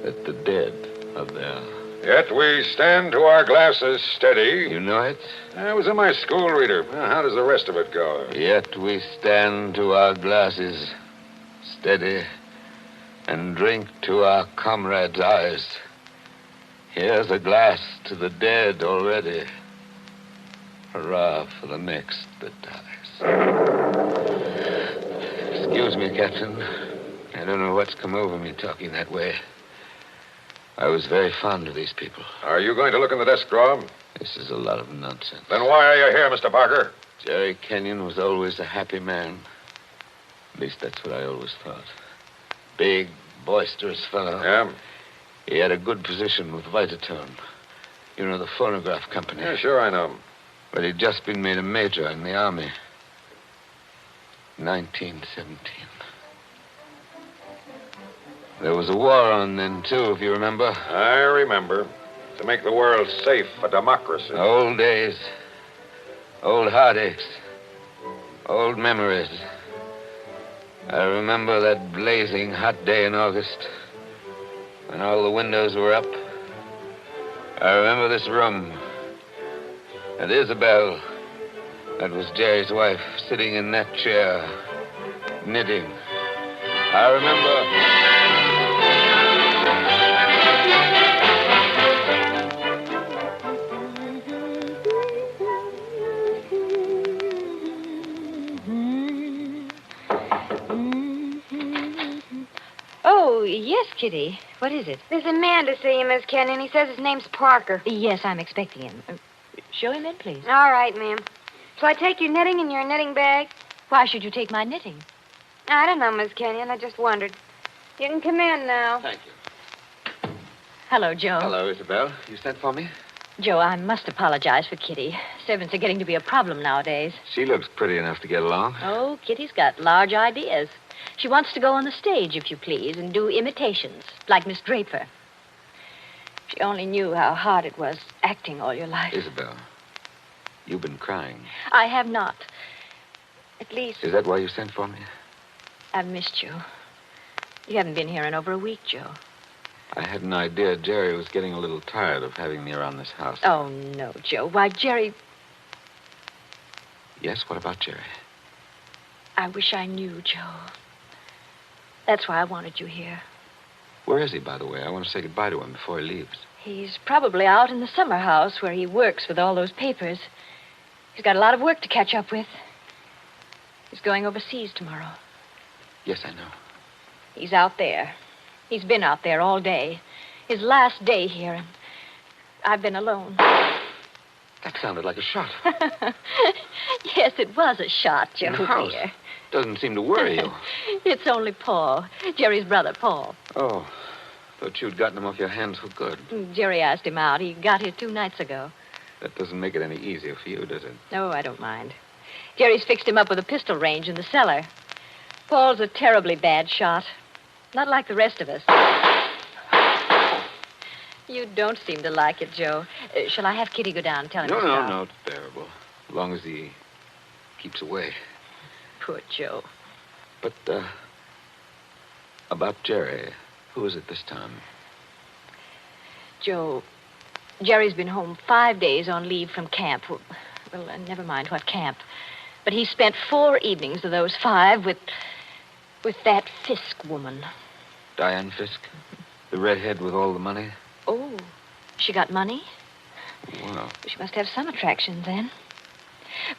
that the dead are there. Yet we stand to our glasses steady. You know it? I was in my school reader. How does the rest of it go? Yet we stand to our glasses steady and drink to our comrades' eyes. Here's a glass to the dead already. Hurrah for the next that dies. Excuse me, Captain. I don't know what's come over me talking that way. I was very fond of these people. Are you going to look in the desk drawer? This is a lot of nonsense. Then why are you here, Mr. Parker? Jerry Kenyon was always a happy man. At least that's what I always thought. Big, boisterous fellow. Yeah? He had a good position with Vitaton. You know, the phonograph company. Yeah, sure, I know. But he'd just been made a major in the Army. 1917. There was a war on then, too, if you remember. I remember. To make the world safe for democracy. Old days. Old heartaches. Old memories. I remember that blazing hot day in August when all the windows were up. I remember this room. And Isabel, that was Jerry's wife, sitting in that chair, knitting. I remember... Oh, yes, Kitty. What is it? There's a man to see you, Miss Kenyon. He says his name's Parker. Yes, I'm expecting him. Show him in, please. All right, ma'am. Shall I take your knitting in your knitting bag? Why should you take my knitting? I don't know, Miss Kenyon. I just wondered. You can come in now. Thank you. Hello, Joe. Hello, Isabel. You sent for me? Joe, I must apologize for Kitty. Servants are getting to be a problem nowadays. She looks pretty enough to get along. Oh, Kitty's got large ideas. She wants to go on the stage, if you please, and do imitations, like Miss Draper. If she only knew how hard it was acting all your life. Isabel, you've been crying. I have not. At least, Is that why you sent for me? I've missed you. You haven't been here in over a week, Joe. I had an idea Jerry was getting a little tired of having me around this house. Oh, no, Joe. Why, Jerry... Yes, what about Jerry? I wish I knew, Joe. That's why I wanted you here. Where is he, by the way? I want to say goodbye to him before he leaves. He's probably out in the summer house where he works with all those papers. He's got a lot of work to catch up with. He's going overseas tomorrow. Yes, I know. He's out there. He's been out there all day. His last day here, and I've been alone. That sounded like a shot. Yes, it was a shot, Joe, In the house. dear. Doesn't seem to worry you. It's only Paul, Jerry's brother, Paul. Oh, thought you'd gotten him off your hands for good. Jerry asked him out. He got here 2 nights ago. That doesn't make it any easier for you, does it? No, I don't mind. Jerry's fixed him up with a pistol range in the cellar. Paul's a terribly bad shot. Not like the rest of us. You don't seem to like it, Joe. Shall I have Kitty go down and tell him to stop? No, it's bearable. As long as he keeps away. Poor Joe. But, about Jerry, who is it this time? Joe, Jerry's been home 5 days on leave from camp. Well, never mind what camp. But he spent 4 evenings of those 5 with that Fisk woman. Diane Fisk? The redhead with all the money? Oh, she got money? Wow. She must have some attraction then.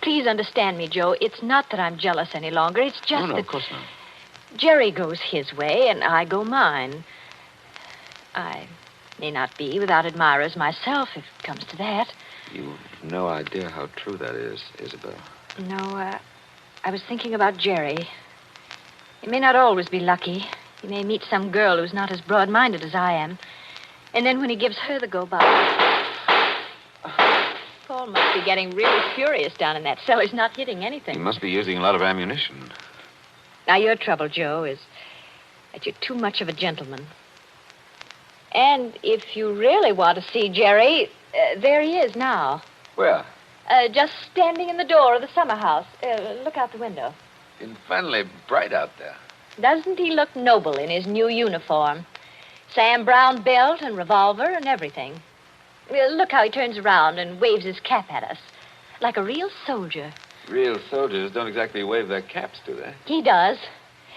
Please understand me, Joe. It's not that I'm jealous any longer. It's just No, that of course not. Jerry goes his way and I go mine. I may not be without admirers myself, if it comes to that. You've no idea how true that is, Isabel. No, I was thinking about Jerry. He may not always be lucky. He may meet some girl who's not as broad-minded as I am. And then when he gives her the go-by... Paul must be getting really furious down in that cellar. He's not hitting anything. He must be using a lot of ammunition. Now, your trouble, Joe, is that you're too much of a gentleman. And if you really want to see Jerry, there he is now. Where? Just standing in the door of the summer house. Look out the window. Infernally bright out there. Doesn't he look noble in his new uniform? Sam Brown belt and revolver and everything. Look how he turns around and waves his cap at us. Like a real soldier. Real soldiers don't exactly wave their caps, do they? He does.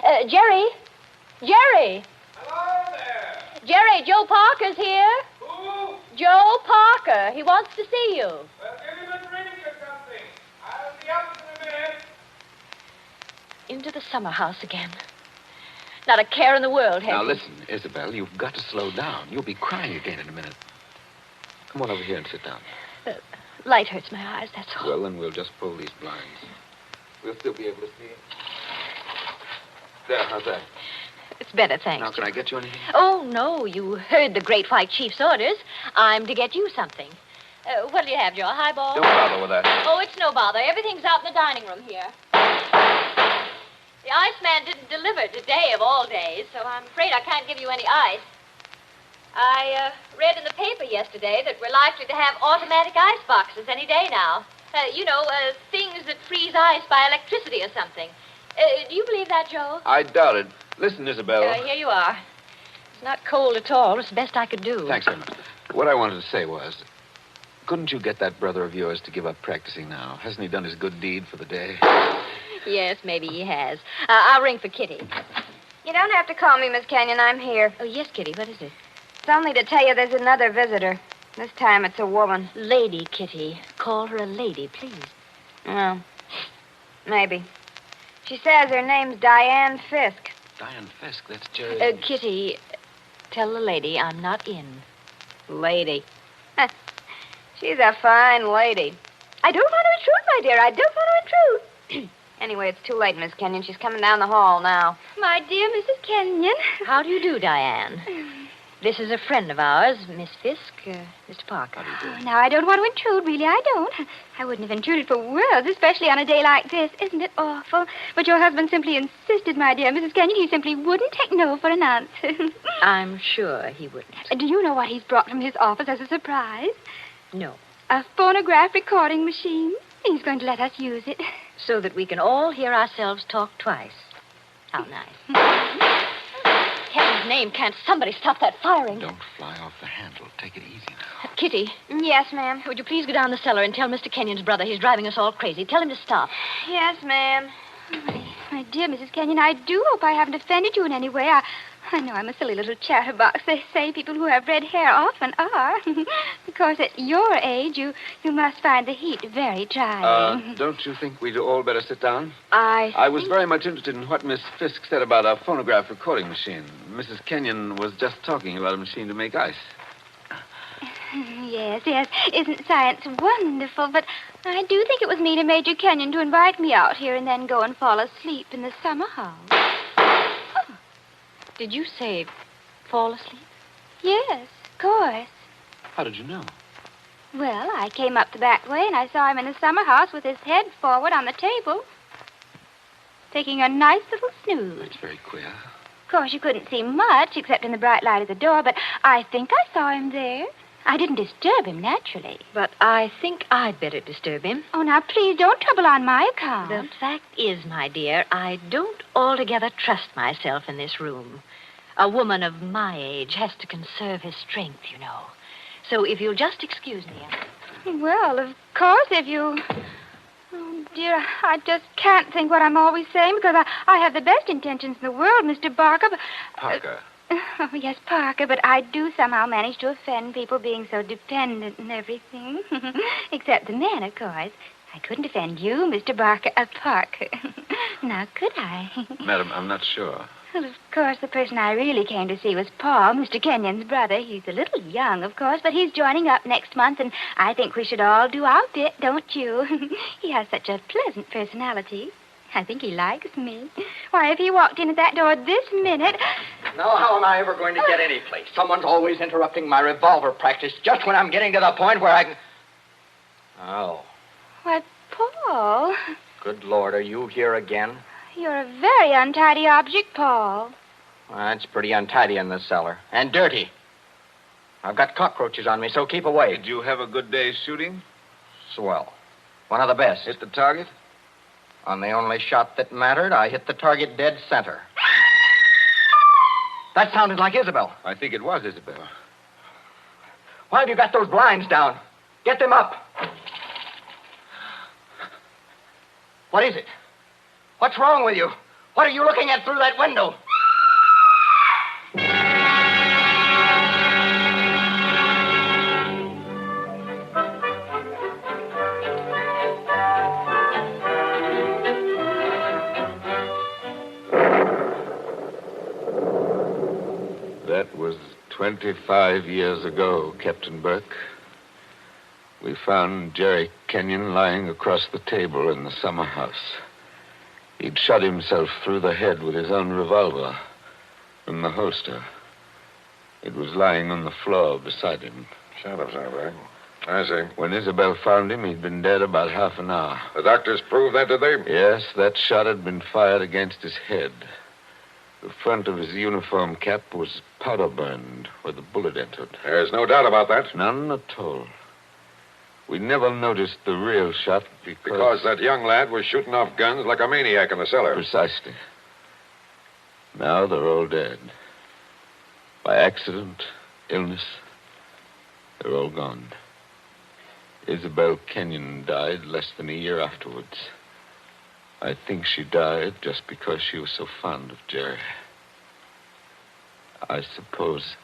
Jerry? Jerry! Hello there! Jerry, Joe Parker's here. Who? Joe Parker. He wants to see you. Well, give him a drink or something. into the summer house again. Not a care in the world, Now, Henry. listen, Isabel, you've got to slow down. You'll be crying again in a minute. Come on over here and sit down. Light hurts my eyes, that's all. Well, then we'll just pull these blinds. We'll still be able to see. There, how's that? It's better, thanks. Now, can I get you anything? Oh, no, you heard the Great White Chief's orders. I'm to get you something. What'll you have, Joe? A highball? Don't bother with that. Oh, it's no bother. Everything's out in the dining room here. The iceman didn't deliver today of all days, so I'm afraid I can't give you any ice. I read in the paper yesterday that we're likely to have automatic ice boxes any day now. Things that freeze ice by electricity or something. Do you believe that, Joe? I doubt it. Listen, Isabel. Here you are. It's not cold at all. It's the best I could do. Thanks very much. What I wanted to say was, couldn't you get that brother of yours to give up practicing now? Hasn't he done his good deed for the day? Yes, maybe he has. I'll ring for Kitty. You don't have to call me, Miss Kenyon. I'm here. Oh, yes, Kitty. What is it? It's only to tell you there's another visitor. This time it's a woman. Lady, Kitty. Call her a lady, please. Well, maybe. She says her name's Diane Fisk. Diane Fisk, that's Jerry. Kitty, tell the lady I'm not in. Lady. She's a fine lady. I don't want to intrude, my dear. I don't want to intrude. Anyway, it's too late, Miss Kenyon. She's coming down the hall now. My dear Mrs. Kenyon. How do you do, Diane? This is a friend of ours, Miss Fisk, Mr. Parker. Oh, now, I don't want to intrude, really, I don't. I wouldn't have intruded for worlds, especially on a day like this. Isn't it awful? But your husband simply insisted, my dear Mrs. Kenyon. He simply wouldn't take no for an answer. I'm sure he wouldn't. Do you know what he's brought from his office as a surprise? No. A phonograph recording machine. He's going to let us use it. So that we can all hear ourselves talk twice. How nice. Heaven's name, can't somebody stop that firing? Don't fly off the handle. Take it easy now. Kitty. Yes, ma'am. Would you please go down the cellar and tell Mr. Kenyon's brother he's driving us all crazy. Tell him to stop. Yes, ma'am. My dear Mrs. Kenyon, I do hope I haven't offended you in any way. I know I'm a silly little chatterbox. They say people who have red hair often are. Of course, at your age, you must find the heat very trying. Don't you think we'd all better sit down? I was very much interested in what Miss Fisk said about a phonograph recording machine. Mrs. Kenyon was just talking about a machine to make ice. Yes. Isn't science wonderful? But I do think it was mean of Major Kenyon to invite me out here and then go and fall asleep in the summer house. Did you say fall asleep? Yes, of course. How did you know? Well, I came up the back way and I saw him in the summer house with his head forward on the table, taking a nice little snooze. That's very queer. Of course, you couldn't see much except in the bright light of the door, but I think I saw him there. I didn't disturb him, naturally. But I think I'd better disturb him. Oh, now, please don't trouble on my account. The fact is, my dear, I don't altogether trust myself in this room. A woman of my age has to conserve her strength, you know. So if you'll just excuse me. Well, of course, if you... Oh, dear, I just can't think what I'm always saying because I have the best intentions in the world, Mr. Barker. But... Parker. Oh, yes, Parker, but I do somehow manage to offend people being so dependent and everything. Except the men, of course. I couldn't offend you, Mr. Parker. Now, could I? Madam, I'm not sure. Well, of course, the person I really came to see was Paul, Mr. Kenyon's brother. He's a little young, of course, but he's joining up next month, and I think we should all do our bit, don't you? He has such a pleasant personality. I think he likes me. Why, if he walked in at that door this minute... Now, how am I ever going to get any place? Someone's always interrupting my revolver practice just when I'm getting to the point where I can... Oh. Why, Paul. Good Lord, are you here again? You're a very untidy object, Paul. Well, it's pretty untidy in this cellar. And dirty. I've got cockroaches on me, so keep away. Did you have a good day shooting? Swell. One of the best. Hit the target? On the only shot that mattered, I hit the target dead center. That sounded like Isabel. I think it was Isabel. Why have you got those blinds down? Get them up. What is it? What's wrong with you? What are you looking at through that window? 25 years ago, Captain Burke, we found Jerry Kenyon lying across the table in the summer house. He'd shot himself through the head with his own revolver from the holster. It was lying on the floor beside him. Shot himself, right? I see. When Isabel found him, he'd been dead about half an hour. The doctors proved that, did they? Yes, that shot had been fired against his head. The front of his uniform cap was powder burned where the bullet entered. There's no doubt about that. None at all. We never noticed the real shot Because that young lad was shooting off guns like a maniac in the cellar. Precisely. Now they're all dead. By accident, illness, they're all gone. Isabel Kenyon died less than a year afterwards. I think she died just because she was so fond of Jerry. I suppose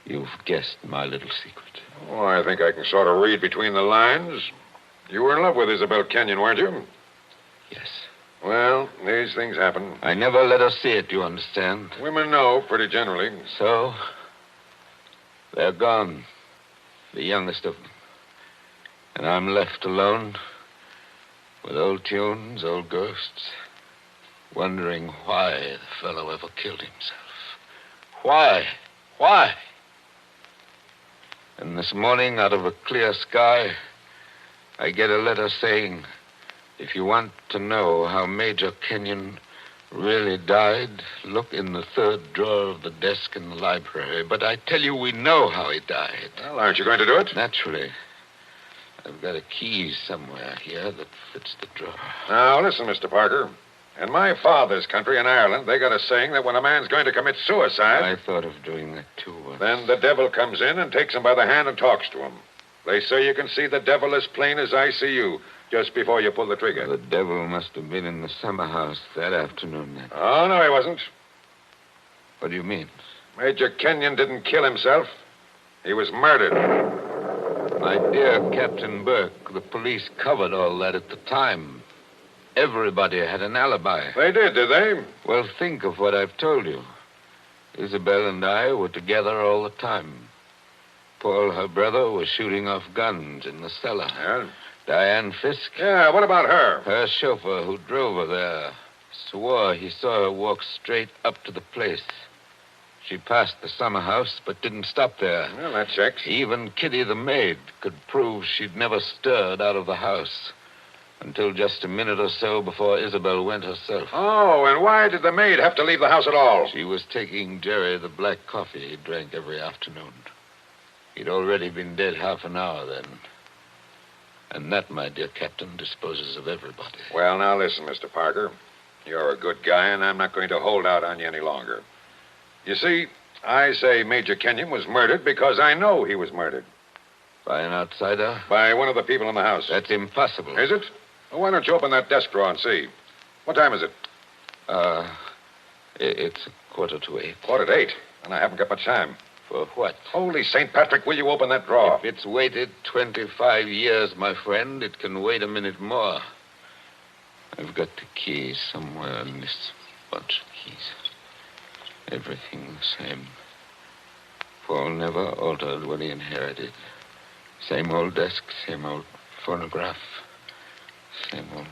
you've guessed my little secret. Oh, I think I can sort of read between the lines. You were in love with Isabel Kenyon, weren't you? Yes. Well, these things happen. I never let her see it, you understand? Women know, pretty generally. So, they're gone. The youngest of them. And I'm left alone with old tunes, old ghosts, wondering why the fellow ever killed himself. Why? Why? And this morning, out of a clear sky, I get a letter saying, if you want to know how Major Kenyon really died, look in the third drawer of the desk in the library. But I tell you, we know how he died. Well, aren't you going to do it? Naturally. I've got a key somewhere here that fits the drawer. Now, listen, Mr. Parker. In my father's country, in Ireland, they got a saying that when a man's going to commit suicide... I thought of doing that, too. Then the devil comes in and takes him by the hand and talks to him. They say you can see the devil as plain as I see you just before you pull the trigger. The devil must have been in the summer house that afternoon, then. Oh, no, he wasn't. What do you mean? Major Kenyon didn't kill himself. He was murdered. My dear Captain Burke, the police covered all that at the time. Everybody had an alibi. They did they? Well, think of what I've told you. Isabel and I were together all the time. Paul, her brother, was shooting off guns in the cellar. Yeah? Diane Fisk. Yeah, what about her? Her chauffeur who drove her there swore he saw her walk straight up to the place. She passed the summer house, but didn't stop there. Well, that checks. Even Kitty, the maid, could prove she'd never stirred out of the house until just a minute or so before Isabel went herself. Oh, and why did the maid have to leave the house at all? She was taking Jerry the black coffee he drank every afternoon. He'd already been dead half an hour then. And that, my dear Captain, disposes of everybody. Well, now listen, Mr. Parker. You're a good guy, and I'm not going to hold out on you any longer. You see, I say Major Kenyon was murdered because I know he was murdered. By an outsider? By one of the people in the house. That's impossible. Is it? Well, why don't you open that desk drawer and see? What time is it? It's 7:45. 7:45? And I haven't got much time. For what? Holy St. Patrick, will you open that drawer? If it's waited 25 years, my friend, it can wait a minute more. I've got the key somewhere in this bunch of keys. Everything the same. Paul never altered what he inherited. Same old desk, same old phonograph. Same old...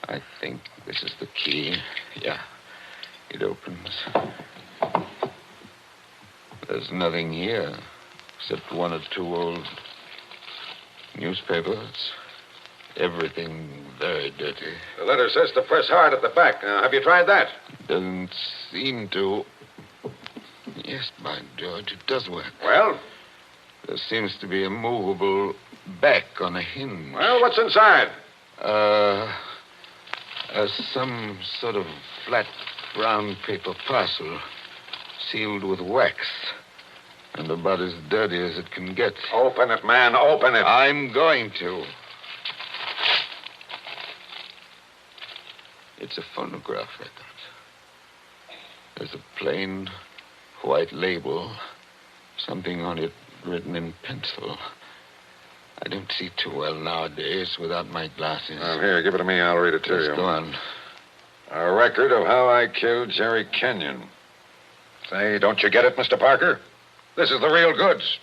I think this is the key. Yeah, it opens. There's nothing here except one or two old newspapers. Everything very dirty. The letter says to press hard at the back. Now, have you tried that? Doesn't seem to. Yes, by George, it does work. Well? There seems to be a movable back on a hinge. Well, what's inside? Some sort of flat brown paper parcel sealed with wax and about as dirty as it can get. Open it, man. Open it. I'm going to. It's a phonograph record. There's a plain white label, something on it written in pencil. I don't see too well nowadays without my glasses. Well, here, give it to me. I'll read it to you. Go on. A record of how I killed Jerry Kenyon. Say, don't you get it, Mr. Parker? This is the real goods.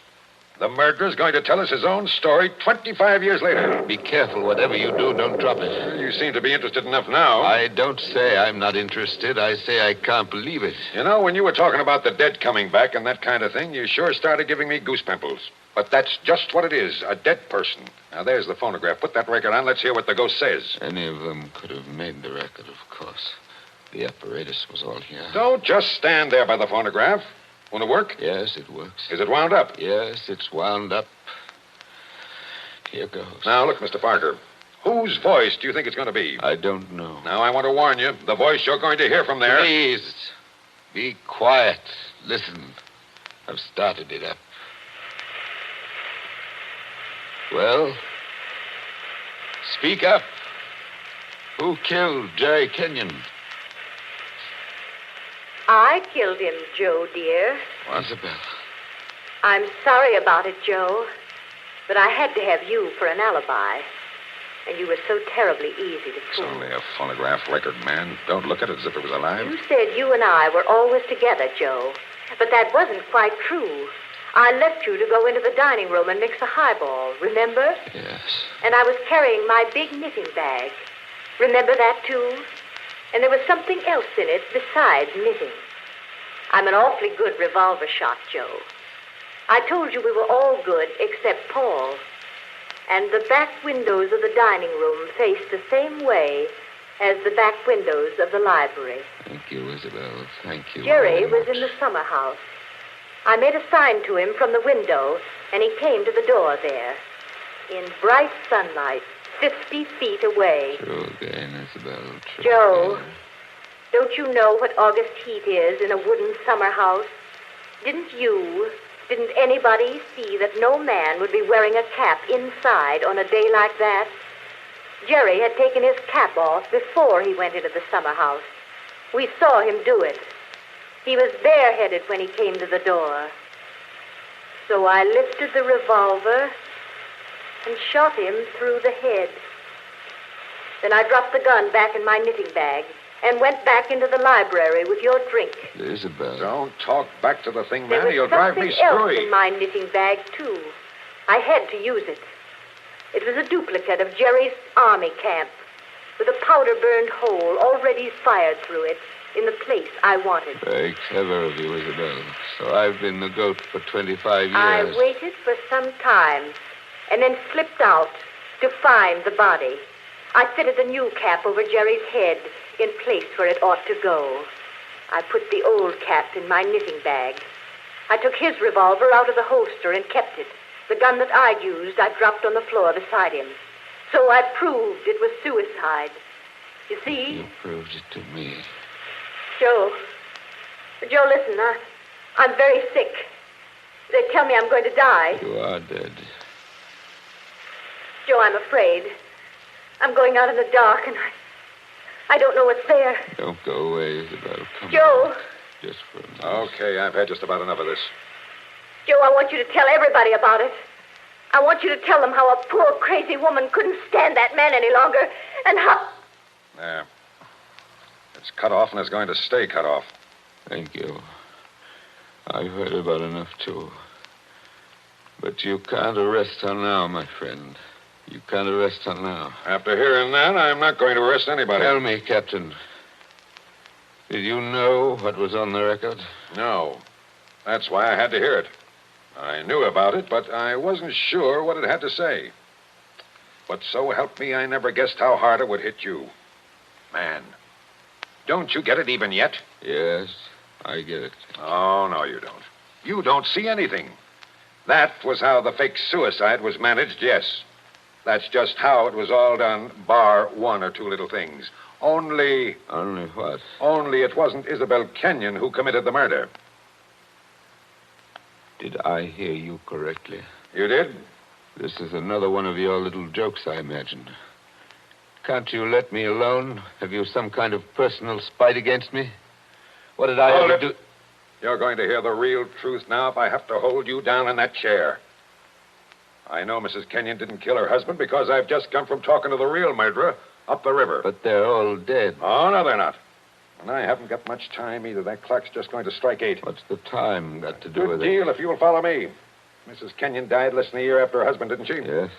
The murderer's going to tell us his own story 25 years later. Be careful. Whatever you do, don't drop it. You seem to be interested enough now. I don't say I'm not interested. I say I can't believe it. You know, when you were talking about the dead coming back and that kind of thing, you sure started giving me goose pimples. But that's just what it is, a dead person. Now, there's the phonograph. Put that record on. Let's hear what the ghost says. Any of them could have made the record, of course. The apparatus was all here. Don't just stand there by the phonograph. Won't it work? Yes, it works. Is it wound up? Yes, it's wound up. Here goes. Now, look, Mr. Parker. Whose voice do you think it's going to be? I don't know. Now, I want to warn you. The voice you're going to hear from there... Please, be quiet. Listen. I've started it up. Well, speak up. Who killed Jerry Kenyon? I killed him, Joe, dear. Isabel. I'm sorry about it, Joe, but I had to have you for an alibi. And you were so terribly easy to It's fool. only a phonograph record, man. Don't look at it as if it was alive. You said you and I were always together, Joe, but that wasn't quite true. I left you to go into the dining room and mix a highball, remember? Yes. And I was carrying my big knitting bag. Remember that, too? And there was something else in it besides knitting. I'm an awfully good revolver shot, Joe. I told you we were all good except Paul. And the back windows of the dining room faced the same way as the back windows of the library. Thank you, Isabel. Thank you. Jerry very was much. in the summer house. I made a sign to him from the window, and he came to the door there. In bright sunlight, 50 feet away. True again, Isabel. True Joe, again. don't you know what August heat is in a wooden summer house? Didn't anybody see that no man would be wearing a cap inside on a day like that? Jerry had taken his cap off before he went into the summer house. We saw him do it. He was bareheaded when he came to the door. So I lifted the revolver and shot him through the head. Then I dropped the gun back in my knitting bag and went back into the library with your drink. Isabel. Don't talk back to the thing, There man. was You'll drive me something else screwy. in my knitting bag, too. I had to use it. It was a duplicate of Jerry's army camp with a powder-burned hole already fired through it in the place I wanted. Very clever of you, Isabel. So I've been the goat for 25 years. I waited for some time and then slipped out to find the body. I fitted the new cap over Jerry's head in place where it ought to go. I put the old cap in my knitting bag. I took his revolver out of the holster and kept it. The gun that I'd used, I dropped on the floor beside him. So I proved it was suicide. You see? You proved it to me. Joe, listen, I'm very sick. They tell me I'm going to die. You are dead. Joe, I'm afraid. I'm going out in the dark, and I don't know what's there. Don't go away, Isabel. Come Joe. on. Just for a minute. Okay, I've had just about enough of this. Joe, I want you to tell everybody about it. I want you to tell them how a poor, crazy woman couldn't stand that man any longer, and how... There. It's cut off, and it's going to stay cut off. Thank you. I've heard about enough, too. But you can't arrest her now, my friend. You can't arrest her now. After hearing that, I'm not going to arrest anybody. Tell me, Captain. Did you know what was on the record? No. That's why I had to hear it. I knew about it, but I wasn't sure what it had to say. But so help me, I never guessed how hard it would hit you. Man, don't you get it even yet? Yes, I get it. Oh, no, you don't. You don't see anything. That was how the fake suicide was managed, yes. That's just how it was all done, bar one or two little things. Only... Only what? Only it wasn't Isabel Kenyon who committed the murder. Did I hear you correctly? You did? This is another one of your little jokes, I imagine. Can't you let me alone? Have you some kind of personal spite against me? What did I Hold ever it. do? You're going to hear the real truth now if I have to hold you down in that chair. I know Mrs. Kenyon didn't kill her husband because I've just come from talking to the real murderer up the river. But they're all dead. Oh, no, they're not. And I haven't got much time either. That clock's just going to strike 8. What's the time got to do Good with it? deal if you'll follow me. Mrs. Kenyon died less than a year after her husband, didn't she? Yes.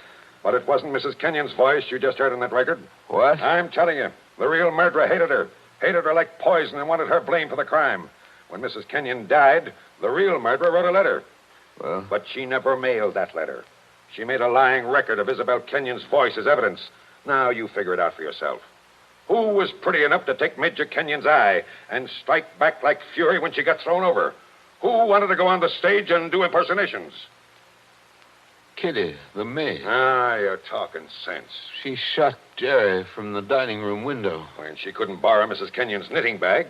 But it wasn't Mrs. Kenyon's voice you just heard on that record. What? I'm telling you, the real murderer hated her. Hated her like poison and wanted her blamed for the crime. When Mrs. Kenyon died, the real murderer wrote a letter. Well? But she never mailed that letter. She made a lying record of Isabel Kenyon's voice as evidence. Now you figure it out for yourself. Who was pretty enough to take Major Kenyon's eye and strike back like fury when she got thrown over? Who wanted to go on the stage and do impersonations? Kitty, the maid. Ah, you're talking sense. She shot Jerry from the dining room window. When she couldn't borrow Mrs. Kenyon's knitting bag,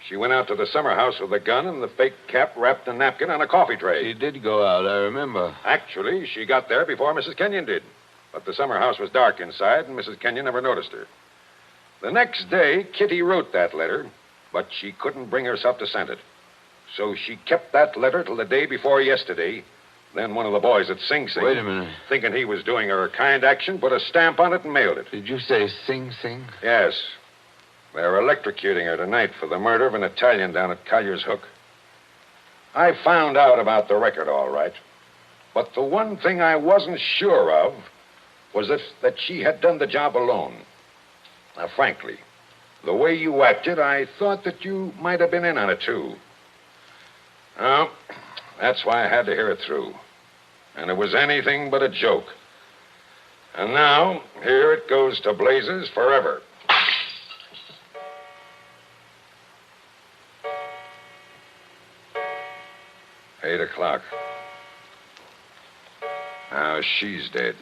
she went out to the summer house with a gun and the fake cap wrapped in a napkin on a coffee tray. She did go out, I remember. Actually, she got there before Mrs. Kenyon did. But the summer house was dark inside, and Mrs. Kenyon never noticed her. The next day, Kitty wrote that letter, but she couldn't bring herself to send it. So she kept that letter till the day before yesterday. Then one of the boys at Sing Sing, Wait a minute. thinking he was doing her a kind action, put a stamp on it and mailed it. Did you say Sing Sing? Yes. They're electrocuting her tonight for the murder of an Italian down at Collier's Hook. I found out about the record, all right. But the one thing I wasn't sure of was that she had done the job alone. Now, frankly, the way you acted, I thought that you might have been in on it, too. Well, that's why I had to hear it through. And it was anything but a joke. And now, here it goes to blazes forever. Eight o'clock. Now she's dead.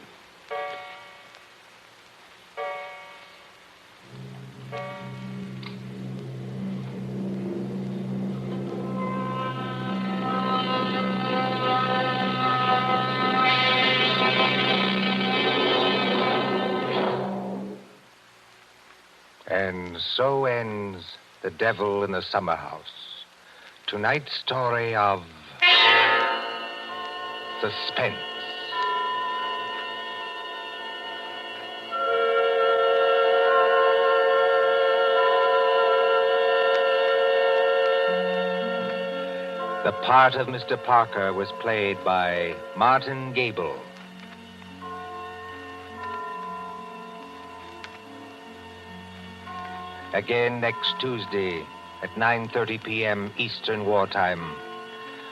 And so ends The Devil in the Summer House. Tonight's story of Suspense. The part of Mr. Parker was played by Martin Gabel. Again next Tuesday at 9:30 p.m. Eastern Wartime.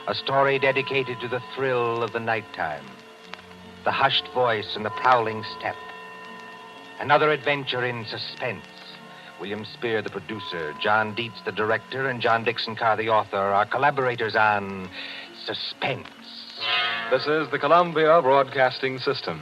A story dedicated to the thrill of the nighttime, the hushed voice and the prowling step. Another adventure in suspense. William Spear, the producer, John Dietz, the director, and John Dixon Carr, the author, are collaborators on Suspense. This is the Columbia Broadcasting System.